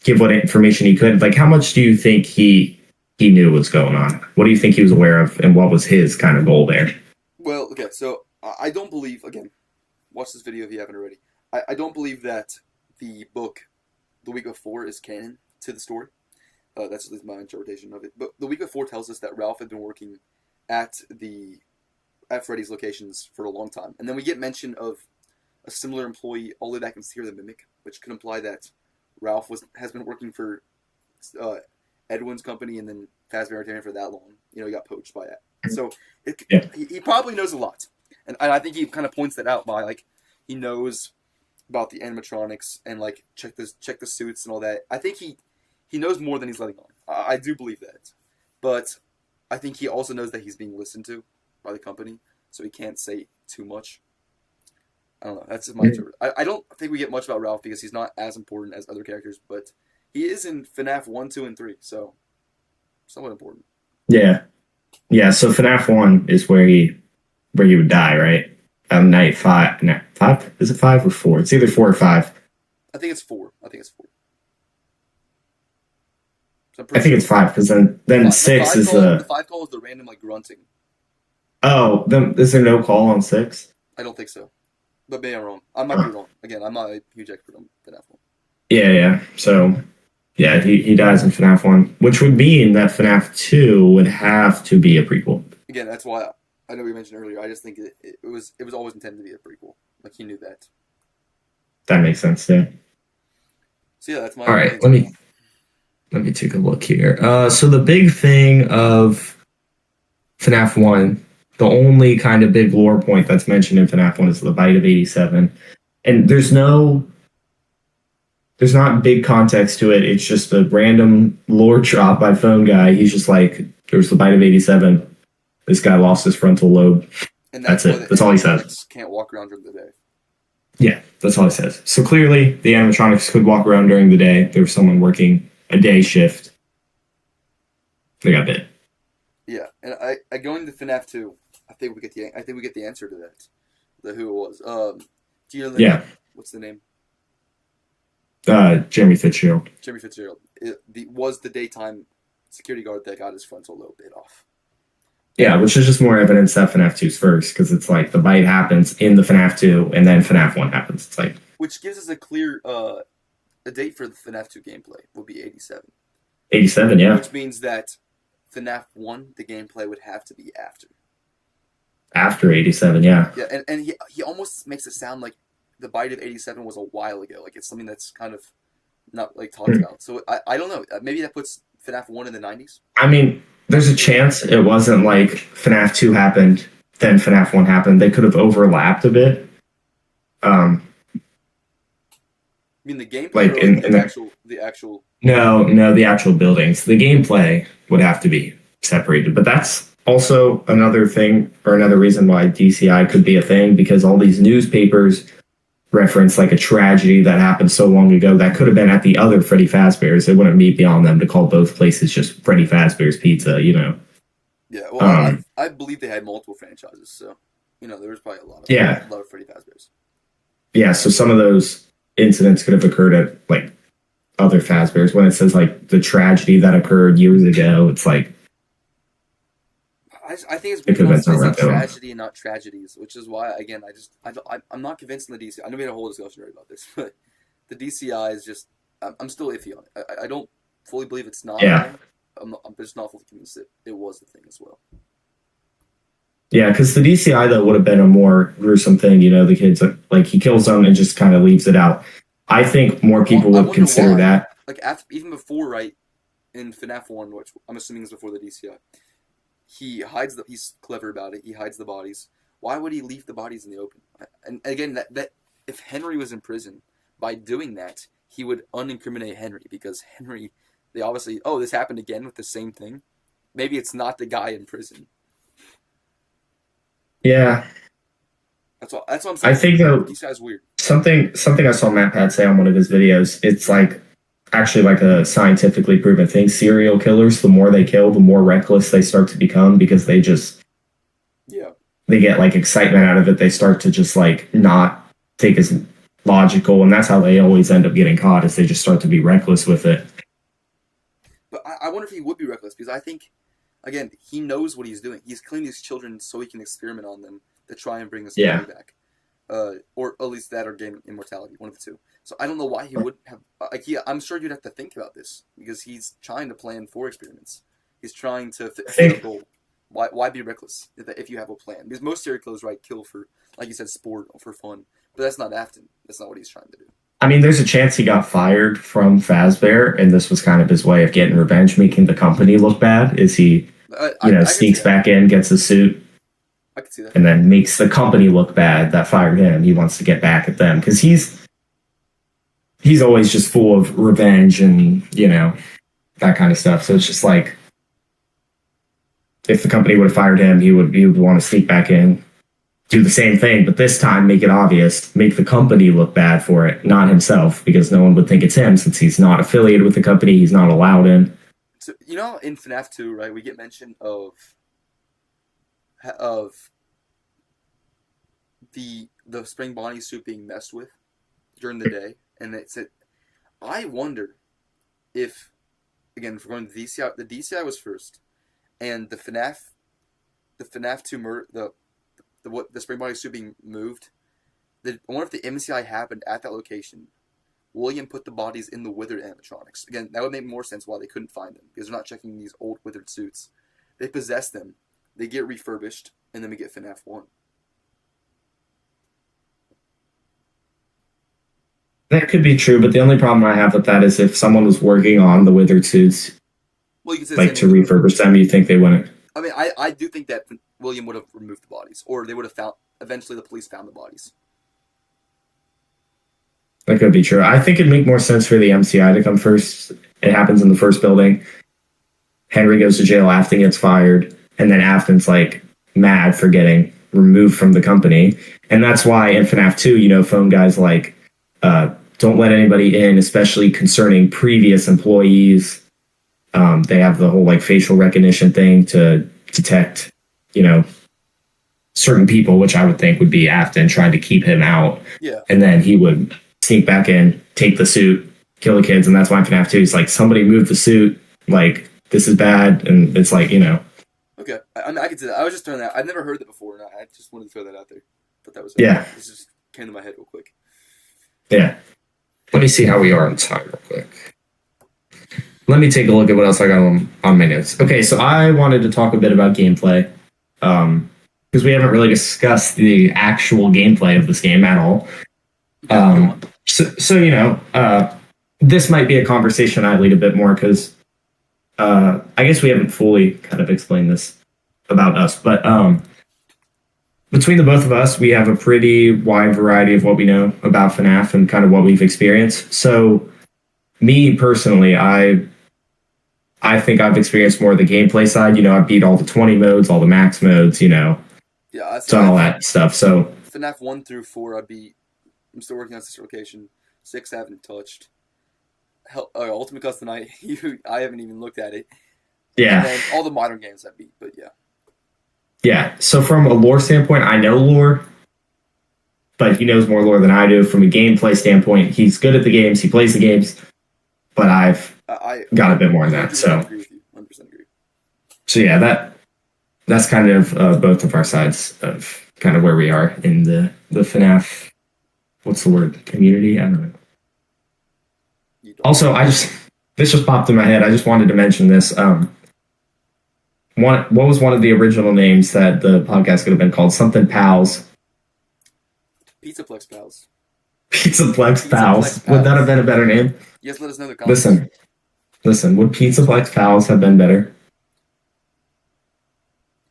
give what information he could? Like, how much do you think he knew what's going on? What do you think he was aware of, and what was his kind of goal there? Well, okay, so I don't believe, again, watch this video if you haven't already. I don't believe that the book, The Week Before, is canon to the story. That's at least my interpretation of it. But The Week Before tells us that Ralph had been working at Freddy's locations for a long time. And then we get mention of a similar employee all the way back in Seer the Mimic, which could imply that Ralph has been working for Edwin's company and then Fazbear for that long. You know, he got poached by it. So he probably knows a lot. And I think he kind of points that out by, like, he knows about the animatronics and, like, check the suits and all that. I think he knows more than he's letting on. I do believe that. But I think he also knows that he's being listened to by the company, so he can't say too much. I don't know. That's just my interpretation. I don't think we get much about Ralph because he's not as important as other characters, but he is in FNAF 1, 2, and 3, so somewhat important. Yeah. So FNAF 1 is where he would die, right? Night 5. No, 5? Is it 5 or 4? It's either 4 or 5. I think it's 4. So I think it's 5 because then 6 is the 5 call is the random, like, grunting. Oh, then is there no call on 6? I don't think so, but maybe I'm wrong. I might be wrong. Again, I'm not a huge expert on FNAF 1. Yeah. So yeah, he dies in FNAF 1, which would mean that FNAF 2 would have to be a prequel. Again, that's why I know we mentioned earlier. I just think it was always intended to be a prequel. Like, he knew that. That makes sense. Yeah. So yeah, that's my. All right, let me take a look here. So the big thing of FNAF 1, the only kind of big lore point that's mentioned in FNAF 1 is the bite of 87. And there's not big context to it. It's just a random lore drop by Phone Guy. He's just like, there's the bite of 87. This guy lost his frontal lobe. And that's it. That's all he says. Can't walk around during the day. Yeah, that's all he says. So clearly, the animatronics could walk around during the day. There was someone working a day shift. They got bit. Yeah, and I going to FNAF 2. I think we get the answer to that. Who it was. Do you know the name? What's the name? Jeremy Fitzgerald. Jeremy Fitzgerald. Was the daytime security guard that got his frontal lobe bit off. Yeah, which is just more evidence that FNAF 2 is first, because it's like the bite happens in the FNAF 2, and then FNAF 1 happens. It's like, which gives us a clear a date for the FNAF 2 gameplay would be 87. 87, yeah. Which means that FNAF 1, the gameplay would have to be after. After 87, yeah. Yeah, and he almost makes it sound like the bite of 87 was a while ago. Like, it's something that's kind of not, like, talked about. So I don't know. Maybe that puts FNAF 1 in the 90s? I mean, there's a chance it wasn't like FNAF 2 happened, then FNAF 1 happened. They could have overlapped a bit. I mean, the gameplay, like the actual... No, the actual buildings. The gameplay would have to be separated. But that's also another thing, or another reason why DCI could be a thing, because all these newspapers reference like a tragedy that happened so long ago that could have been at the other Freddy Fazbear's. It wouldn't be beyond them to call both places just Freddy Fazbear's Pizza, you know? Yeah, well, I believe they had multiple franchises, so, you know, there was probably a lot of Freddy Fazbear's. Yeah, so some of those incidents could have occurred at, like, other Fazbear's. When it says, like, the tragedy that occurred years ago, it's like... I think it's mostly tragedy and not tragedies, which is why, again, I'm not convinced in the DCI. I know we had a whole discussion already about this, but the DCI is just... I'm still iffy on it. I don't fully believe it's not a thing. I'm just not fully convinced that it was the thing as well. Yeah, because the DCI, though, would have been a more gruesome thing. You know, the kids, like, he kills them and just kind of leaves it out. I think more people would consider that. Like, even before, right, in FNAF 1, which I'm assuming is before the DCI, he's clever about it. He hides the bodies. Why would he leave the bodies in the open? And again, that if Henry was in prison, by doing that, he would unincriminate Henry, because Henry, they obviously, this happened again with the same thing. Maybe it's not the guy in prison. Yeah. That's what I'm saying. I think, though, these guys weird. something I saw Matt Pat say on one of his videos. It's like actually like a scientifically proven thing. Serial killers, the more they kill, the more reckless they start to become because they just they get like excitement out of it. They start to just like not take as logical, and that's how they always end up getting caught. Is they just start to be reckless with it. But I wonder if he would be reckless because I think, again, he knows what he's doing. He's killing these children so he can experiment on them to try and bring this body back, or at least that or gain immortality, one of the two. So I don't know why he would have. I'm sure you'd have to think about this because he's trying to plan for experiments. He's trying to fit a goal. Why be reckless if you have a plan? Because most serial killers, right, kill for, like you said, sport or for fun. But that's not Afton. That's not what he's trying to do. I mean, there's a chance he got fired from Fazbear, and this was kind of his way of getting revenge, making the company look bad. Is he, sneaks back in, gets a suit, I can see that, and then makes the company look bad that fired him. He wants to get back at them because he's always just full of revenge and that kind of stuff. So it's just like, if the company would have fired him, he would want to sneak back in, do the same thing, but this time make it obvious, make the company look bad for it, not himself, because no one would think it's him since he's not affiliated with the company, he's not allowed in. So in FNAF 2, right, we get mention of the spring Bonnie suit being messed with during the day, and I wonder if, again, if we're going to DCI, the DCI was first. And the FNAF 2 murder, the spring body suit being moved. I wonder if the MCI happened at that location. William put the bodies in the withered animatronics. Again, that would make more sense why they couldn't find them because they're not checking these old withered suits. They possess them, they get refurbished, and then we get FNAF 1. That could be true, but the only problem I have with that is if someone was working on the withered suits. Well, you could say to refurbish them, you think they wouldn't? I mean, I do think that William would have removed the bodies, or they would have found. Eventually, the police found the bodies. That could be true. I think it'd make more sense for the MCI to come first. It happens in the first building. Henry goes to jail. Afton gets fired, and then Afton's like mad for getting removed from the company, and that's why in FNAF 2, phone guys like don't let anybody in, especially concerning previous employees. They have the whole like facial recognition thing to detect, certain people, which I would think would be Afton trying to keep him out. Yeah. And then he would sneak back in, take the suit, kill the kids. And that's why in FNAF 2, it's like somebody moved the suit. Like, this is bad. And it's like, Okay. I can see that. I was just throwing that. I've never heard that before. And I just wanted to throw that out there. But that was it. Yeah. This just came to my head real quick. Yeah. Let me see how we are on time real quick. Let me take a look at what else I got on my notes. Okay, so I wanted to talk a bit about gameplay. Because we haven't really discussed the actual gameplay of this game at all. This might be a conversation I lead a bit more because I guess we haven't fully kind of explained this about us. But between the both of us, we have a pretty wide variety of what we know about FNAF and kind of what we've experienced. So me personally, I think I've experienced more of the gameplay side. I beat all the 20 modes, all the max modes, Yeah, done all that stuff. So FNAF 1 through 4, I beat. I'm still working on Sister Location. 6, I haven't touched. Ultimate Custom Night, I haven't even looked at it. Yeah. And then all the modern games I beat, but yeah. Yeah, so from a lore standpoint, I know lore, but he knows more lore than I do. From a gameplay standpoint, he's good at the games, he plays the games, but I've got a bit more than that. So, 100% agree. So yeah, that's kind of both of our sides of kind of where we are in the FNAF, what's the word, community? I don't know. Also, this just popped in my head. I just wanted to mention this. What was one of the original names that the podcast could have been called? Something Pals. Pizzaplex Pals. Pizzaplex Pals. Would that have been a better name? Yes, let us know in the comments. Listen. Would Pizzaplex Pals have been better?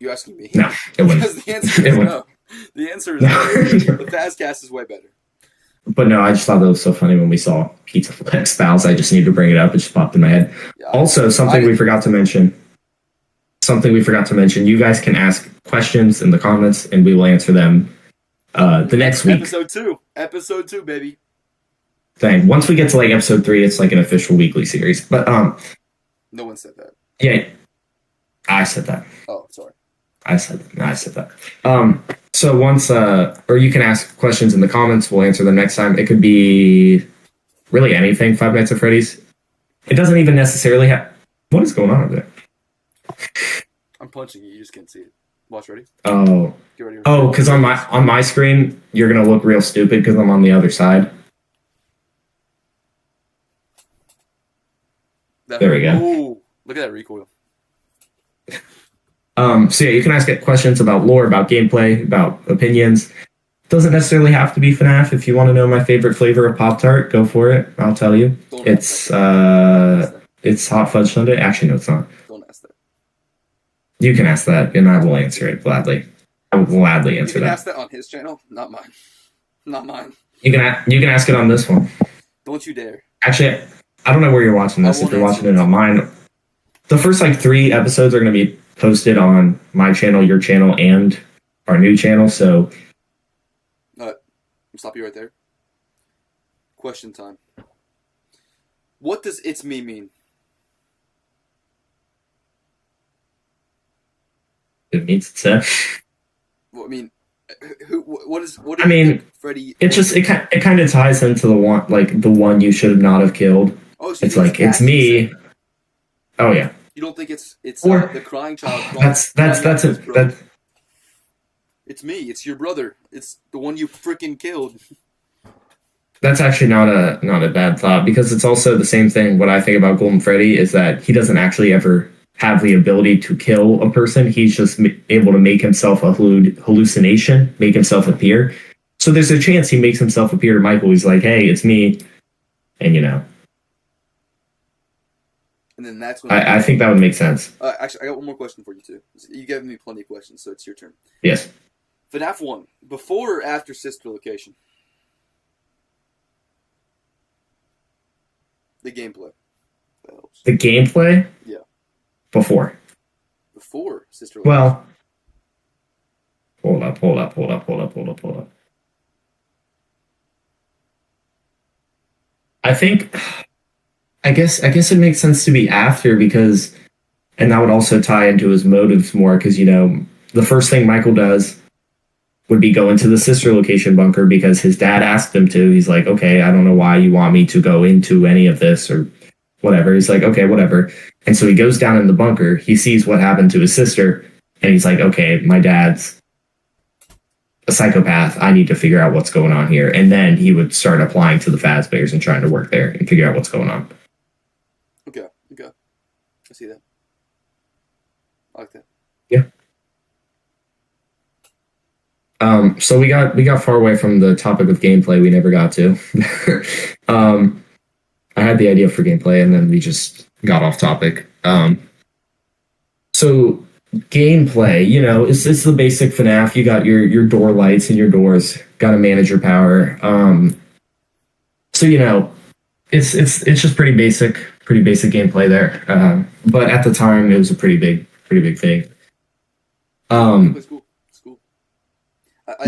You asking me? No, it wouldn't. Because the answer is no. The answer is no. The FAZCAST is way better. But no, I just thought that was so funny when we saw Pizzaplex Pals. I just needed to bring it up. It just popped in my head. Yeah, also, something we forgot to mention. You guys can ask questions in the comments, and we will answer them the next week. Episode 2, baby. Thing. Once we get to like episode 3, it's like an official weekly series. But no one said that. Yeah, I said that. Oh, sorry. I said that. So once or you can ask questions in the comments. We'll answer them next time. It could be really anything. Five Nights at Freddy's. It doesn't even necessarily have. What is going on over there? I'm punching you. You just can't see it. Watch, ready? Oh. Get ready. Oh, because on my screen you're gonna look real stupid because I'm on the other side. There we go. Ooh, look at that recoil. So yeah, you can ask questions about lore, about gameplay, about opinions. Doesn't necessarily have to be FNAF. If you want to know my favorite flavor of Pop-Tart, go for it. I'll tell you. It's hot fudge sundae. Actually, no, it's not. Don't ask that. You can ask that, and I will answer it gladly. I will gladly answer that. You can ask that on his channel, not mine. Not mine. You can ask it on this one. Don't you dare. Actually, I don't know where you're watching this. If you're watching it on mine, the first like 3 episodes are going to be posted on my channel, your channel, and our new channel. So, stop you right there. Question time. What does "it's me" mean? It means it's a. Well, I mean, what is Freddy? It kind of ties into the one you should not have killed. Oh, so it's like it's me. Oh yeah. You don't think it's the crying child? That's it. It's me. It's your brother. It's the one you freaking killed. That's actually not a bad thought, because it's also the same thing. What I think about Golden Freddy is that he doesn't actually ever have the ability to kill a person. He's just able to make himself a hallucination, make himself appear. So there's a chance he makes himself appear to Michael. He's like, "Hey, it's me," and you know. And then that's when I think that would make sense. Actually, I got one more question for you too. You gave me plenty of questions, so it's your turn. Yes. FNAF 1, before or after sister location? The gameplay. That helps. The gameplay? Yeah. Before sister location. Well, hold up. I guess it makes sense to be after, because, and that would also tie into his motives more, because, you know, the first thing Michael does would be go into the sister location bunker because his dad asked him to. He's like, okay, I don't know why you want me to go into any of this or whatever. He's like, okay, whatever. And so he goes down in the bunker. He sees what happened to his sister, and he's like, okay, my dad's a psychopath. I need to figure out what's going on here. And then he would start applying to the Fazbears and trying to work there and figure out what's going on. Okay. I see that. I like that. Yeah. So we got far away from the topic of gameplay. We never got to. I had the idea for gameplay, and then we just got off topic. So gameplay, you know, it's the basic FNAF. You got your door lights and your doors. Got to manage your power. So you know, it's just pretty basic gameplay there. But at the time, it was a pretty big thing. It's cool.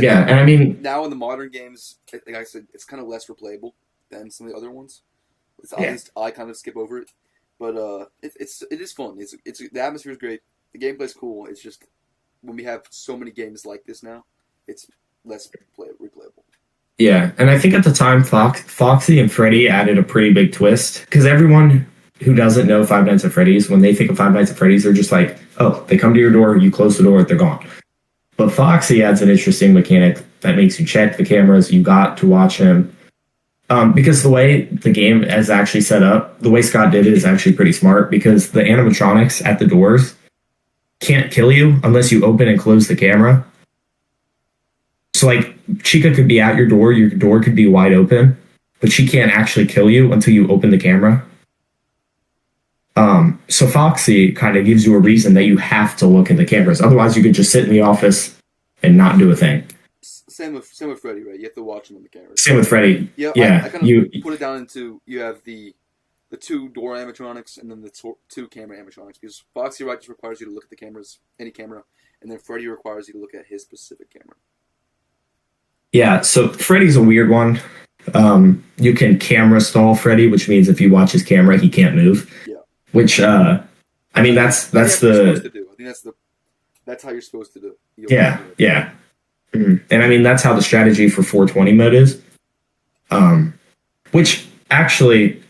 Yeah, and I mean, now in the modern games, like I said, it's kind of less replayable than some of the other ones. At least I kind of skip over it, but it is fun. It's the atmosphere is great. The gameplay's cool. It's just when we have so many games like this now, it's less replayable. Yeah, and I think at the time, Foxy and Freddy added a pretty big twist, because everyone who doesn't know Five Nights at Freddy's, when they think of Five Nights at Freddy's, they're just like, oh, they come to your door, you close the door, they're gone. But Foxy adds an interesting mechanic that makes you check the cameras. You got to watch him. Because the way the game is actually set up, the way Scott did it is actually pretty smart, because the animatronics at the doors can't kill you unless you open and close the camera. So, like, Chica could be at your door could be wide open, but she can't actually kill you until you open the camera. So Foxy kind of gives you a reason that you have to look in the cameras. Otherwise, you could just sit in the office and not do a thing. Same with Freddy, right? You have to watch him on the cameras. Same with Freddy. Yeah. I kind of put it down into, you have the 2 door animatronics and then the 2 camera animatronics, because Foxy just requires you to look at the cameras, any camera, and then Freddy requires you to look at his specific camera. Yeah, so Freddy's a weird one. You can camera stall Freddy, which means if you watch his camera, he can't move. Yeah. Which, I mean, that's what you're supposed to the do. I think that's how you're supposed to do. yeah. Mhm. And I mean, that's how the strategy for 420 mode is. Which actually,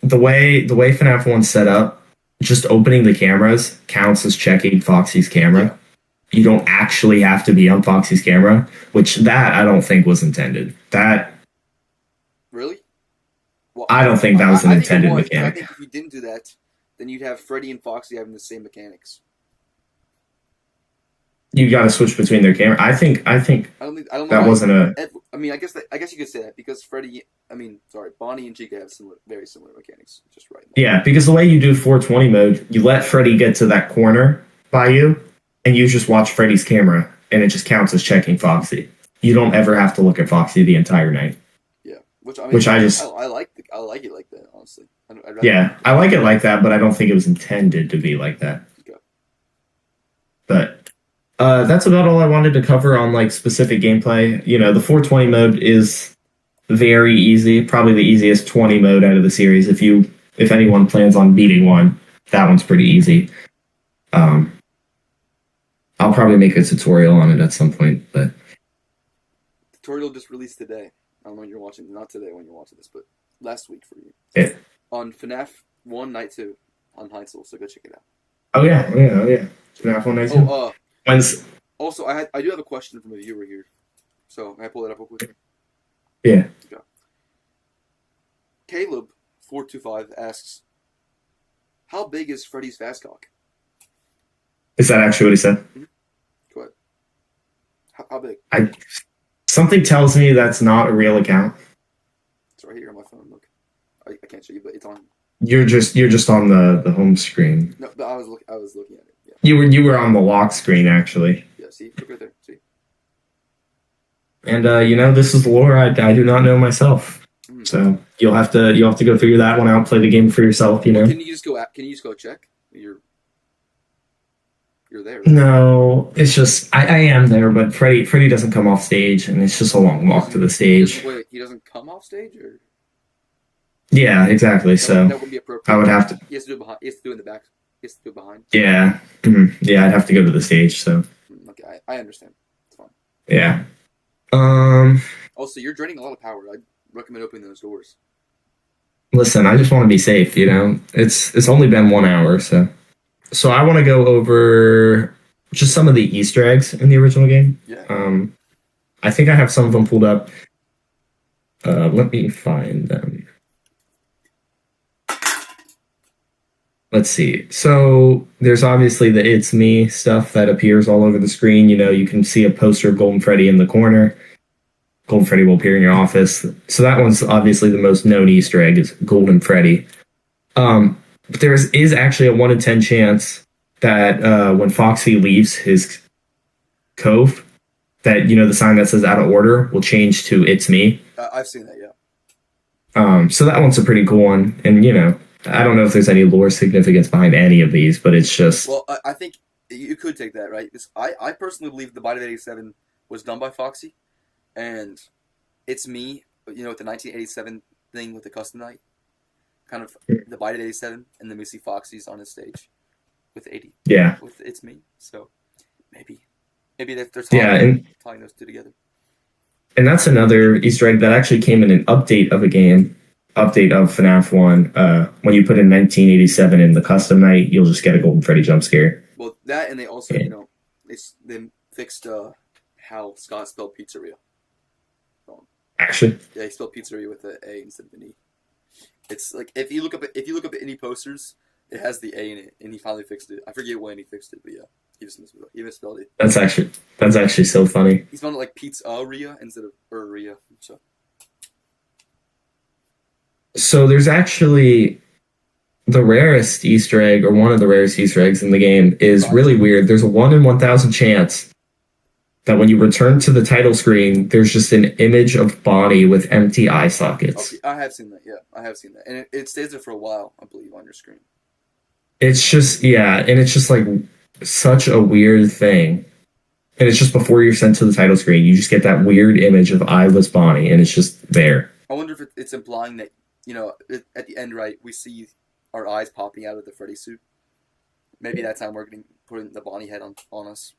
the way FNAF 1's set up, just opening the cameras counts as checking Foxy's camera. Yeah. You don't actually have to be on Foxy's camera, which that I don't think was intended. That Really? Well, I don't think that was an intended I mechanic. think if you didn't do that, then you'd have Freddy and Foxy having the same mechanics. You got to switch between their camera. I think I don't know. that wasn't a. I mean, I guess you could say that because Bonnie and Chica have very similar mechanics. Just right now. Yeah, because the way you do 420 mode, you let Freddy get to that corner by you, and you just watch Freddy's camera, and it just counts as checking Foxy. You don't ever have to look at Foxy the entire night. Yeah, which I like it like that, honestly. I like it like that, but I don't think it was intended to be like that. Okay. But that's about all I wanted to cover on like specific gameplay. You know, the 420 mode is very easy, probably the easiest 20 mode out of the series. If anyone plans on beating one, that one's pretty easy. I'll probably make a tutorial on it at some point, but tutorial just released today. I don't know when you're watching, not today when you're watching this, but last week for you. Yeah. On FNAF 1 Night 2 on Heintzel, so go check it out. Oh yeah. FNAF 1 Night 2. When's... Also, I do have a question from a viewer here, so can I pull that up real quick? Yeah. Okay. Caleb425 asks, how big is Freddy's Fazcock? Is that actually what he said? Mm-hmm. Go ahead. How big? Something tells me that's not a real account. It's right here on my phone. Look, I can't show you, but it's on. You're just on the home screen. No, but I was looking at it. Yeah. You were on the lock screen actually. Yeah. See, look right there. See. And this is lore I do not know myself. Mm-hmm. So you'll have to go figure that one out. Play the game for yourself. You know. Can you just go check? You're there. Right? No, it's just I am there, but Freddy doesn't come off stage, and it's just a long walk to the stage. Wait, he doesn't come off stage, or? Yeah, exactly. That wouldn't be appropriate. I would have to. He has to do it behind. He has to do it in the back. He has to do it behind. Yeah, yeah. I'd have to go to the stage. So. Okay, I understand. It's fine. Yeah. Also, you're draining a lot of power. I'd recommend opening those doors. Listen, I just want to be safe. You know, it's only been 1 hour, so. So I want to go over just some of the Easter eggs in the original game. Yeah. I think I have some of them pulled up. Let me find them. Let's see. So there's obviously the It's Me stuff that appears all over the screen. You know, you can see a poster of Golden Freddy in the corner. Golden Freddy will appear in your office. So that one's obviously the most known Easter egg is Golden Freddy. But there is actually a 1 in 10 chance that when Foxy leaves his cove, that, the sign that says out of order will change to It's Me. I've seen that, yeah. So that one's a pretty cool one. And, I don't know if there's any lore significance behind any of these, but it's just... Well, I think you could take that, right? I personally believe the Bite of 87 was done by Foxy. And It's Me, with the 1987 thing with the custom night. Kind of the Bite at 87, and then we see Foxy's on his stage with 80. Yeah. With It's Me. So maybe they're tying those two together. And that's another Easter egg that actually came in an update of FNAF 1. When you put in 1987 in the custom night, you'll just get a Golden Freddy jump scare. Well, that, and they also, they fixed how Scott spelled pizzeria. Actually? Yeah, he spelled pizzeria with an A instead of an E. It's like if you look up at any posters, it has the A in it, and he finally fixed it. I forget when he fixed it, but yeah, he misspelled it. That's actually so funny. He spelled it like pizza-ria instead of ria. So there's actually the rarest Easter egg, or one of the rarest Easter eggs in the game, is really weird. There's a 1 in 1,000 chance that when you return to the title screen, there's just an image of Bonnie with empty eye sockets. Okay, I have seen that, yeah. I have seen that. And it stays there for a while, I believe, on your screen. It's just, and it's just like such a weird thing and it's just before you're sent to the title screen. You just get that weird image of eyeless Bonnie, and it's just there. I wonder if it's implying that, at the end, right, we see our eyes popping out of the Freddy suit. Maybe that's how we're putting the Bonnie head on us.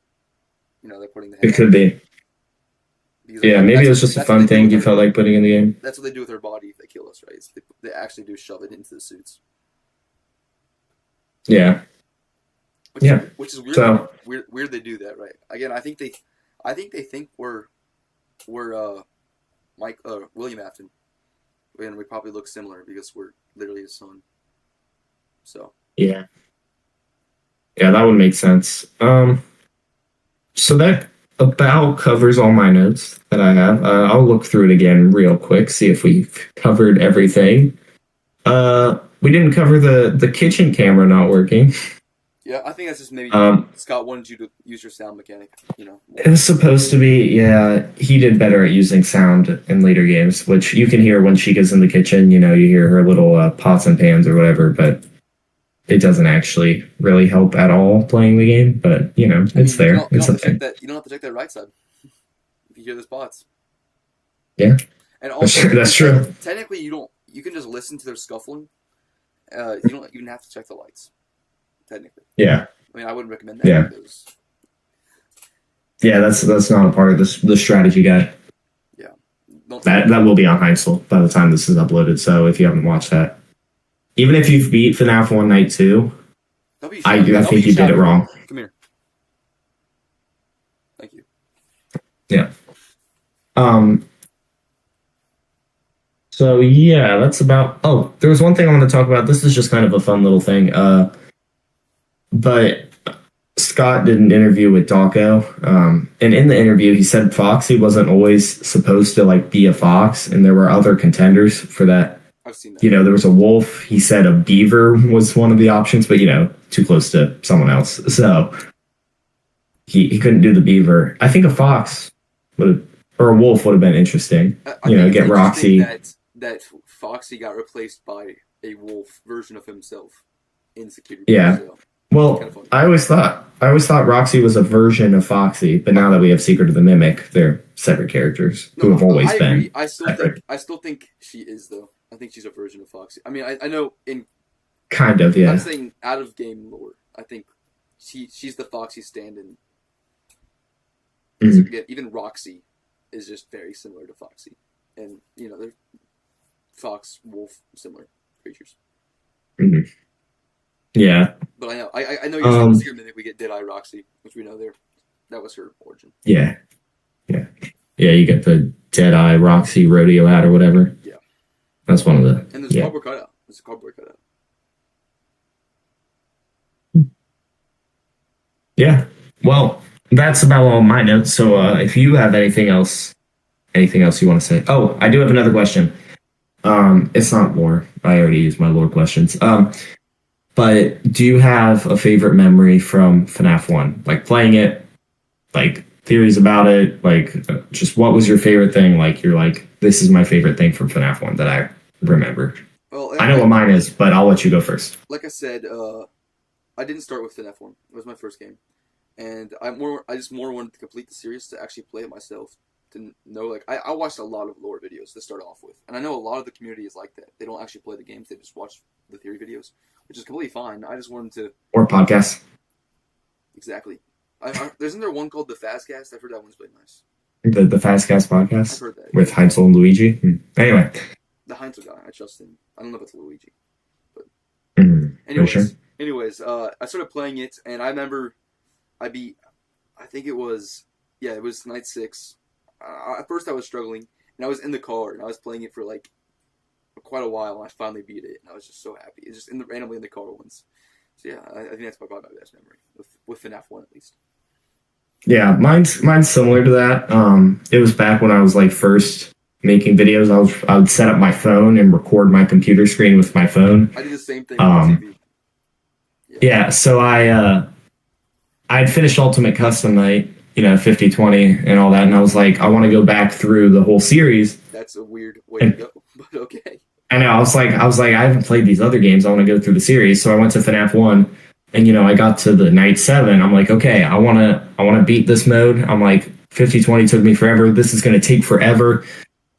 They're putting the head. It could be. Yeah, maybe it was just a fun thing you felt like putting in the game. That's what they do with our body if they kill us, right? They actually do shove it into the suits. Yeah. Which is weird. So, weird they do that, right? Again, I think they think we're William Afton, and we probably look similar because we're literally his son. So. Yeah, that would make sense. So that about covers all my notes that I have. I'll look through it again real quick, see if we've covered everything. We didn't cover the kitchen camera not working. Yeah, I think that's just maybe Scott wanted you to use your sound mechanic. It was supposed to be. Yeah, he did better at using sound in later games, which you can hear when Chica's in the kitchen. You hear her little pots and pans or whatever, but it doesn't actually really help at all playing the game, but it's there. It's a thing. You don't have to check that right side if you hear the spots. Yeah, and also that's true. Technically, you can just listen to their scuffling. You don't even have to check the lights. Technically. Yeah. I mean, I wouldn't recommend that. Yeah. Because... Yeah, that's not a part of the strategy guide. Yeah. That will be on Heintzel by the time this is uploaded. So if you haven't watched that. Even if you've beat FNAF 1 Night 2, I think you did it wrong. Come here. Thank you. Yeah. So yeah, that's about. Oh, there was one thing I want to talk about. This is just kind of a fun little thing. But Scott did an interview with Dawko, and in the interview, he said Foxy wasn't always supposed to be a fox, and there were other contenders for that. I've seen that. There was a wolf. He said a beaver was one of the options, but too close to someone else, so he couldn't do the beaver. I think a fox or a wolf would have been interesting. Get Roxy. That Foxy got replaced by a wolf version of himself in security. Yeah. So, well, kind of I always thought Roxy was a version of Foxy, but now that we have Secret of the Mimic, they're separate characters who have always been. I still think she is though. I think she's a version of Foxy. I mean, I know in kind of, yeah. I'm saying out of game lore. I think she's the Foxy stand-in. Mm-hmm. Even Roxy is just very similar to Foxy, and they're fox, wolf, similar creatures. Mm-hmm. Yeah, but I know you're saying Secret Mimic. We get Dead Eye Roxy, which we know that was her origin. Yeah. You get the Dead Eye Roxy rodeo hat or whatever. Yeah, that's one of the. And there's a cardboard cutout. There's a cardboard cutout. Yeah. Well, that's about all my notes. So if you have anything else you want to say? Oh, I do have another question. It's not lore. I already used my lore questions. But do you have a favorite memory from FNAF 1? Like playing it, like theories about it, like just what was your favorite thing? Like you're like, this is my favorite thing from FNAF 1 that I remember. Well, I know what mine is, but I'll let you go first. Like I said, I didn't start with FNAF 1. It was my first game. And I just more wanted to complete the series to actually play it myself. To know, I watched a lot of lore videos to start off with. And I know a lot of the community is like that. They don't actually play the games, they just watch the theory videos, which is completely fine. I just wanted to... Or podcasts. Exactly. Isn't there one called the FAZCAST? I've heard that one's really nice. The FAZCAST podcast? I've heard that. With Heintzel and Luigi? Anyway. The Heintzel guy, I trust him. I don't know if it's Luigi. But anyways, I started playing it, and I remember I think it was night 6. At first I was struggling, and I was in the car, and I was playing it for quite a while, and I finally beat it, and I was just so happy. It's just randomly in the car once. So yeah, I think that's probably my best memory, with FNAF 1 at least. Yeah, mine's similar to that. It was back when I was first making videos. I would set up my phone and record my computer screen with my phone. I did the same thing on TV. Yeah, so I'd finished Ultimate Custom Night, 50/20 and all that, and I was like, I want to go back through the whole series. That's a weird way to go, but okay. I know, I was like, I haven't played these other games. I want to go through the series. So I went to FNAF 1, And I got to the night 7. I'm like, okay, I wanna beat this mode. I'm like, 50-20 took me forever. This is gonna take forever.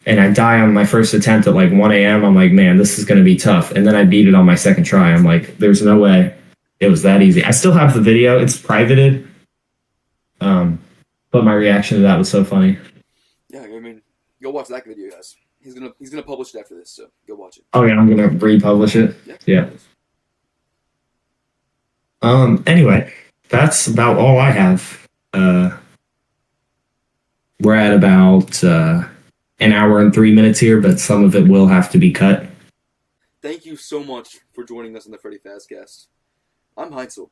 And I die on my first attempt at like 1 a.m. I'm like, man, this is gonna be tough. And then I beat it on my second try. I'm like, there's no way it was that easy. I still have the video. It's privated. But my reaction to that was so funny. Yeah, I mean, go watch that video, guys. He's gonna publish it after this, so go watch it. Oh yeah, I'm gonna republish it. Yeah. Anyway, that's about all I have. We're at about an hour and 3 minutes here, but some of it will have to be cut. Thank you so much for joining us on the Freddy FAZCAST. I'm Heintzel.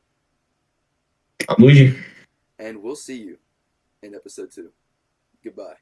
I'm Luigi. And we'll see you in episode 2. Goodbye.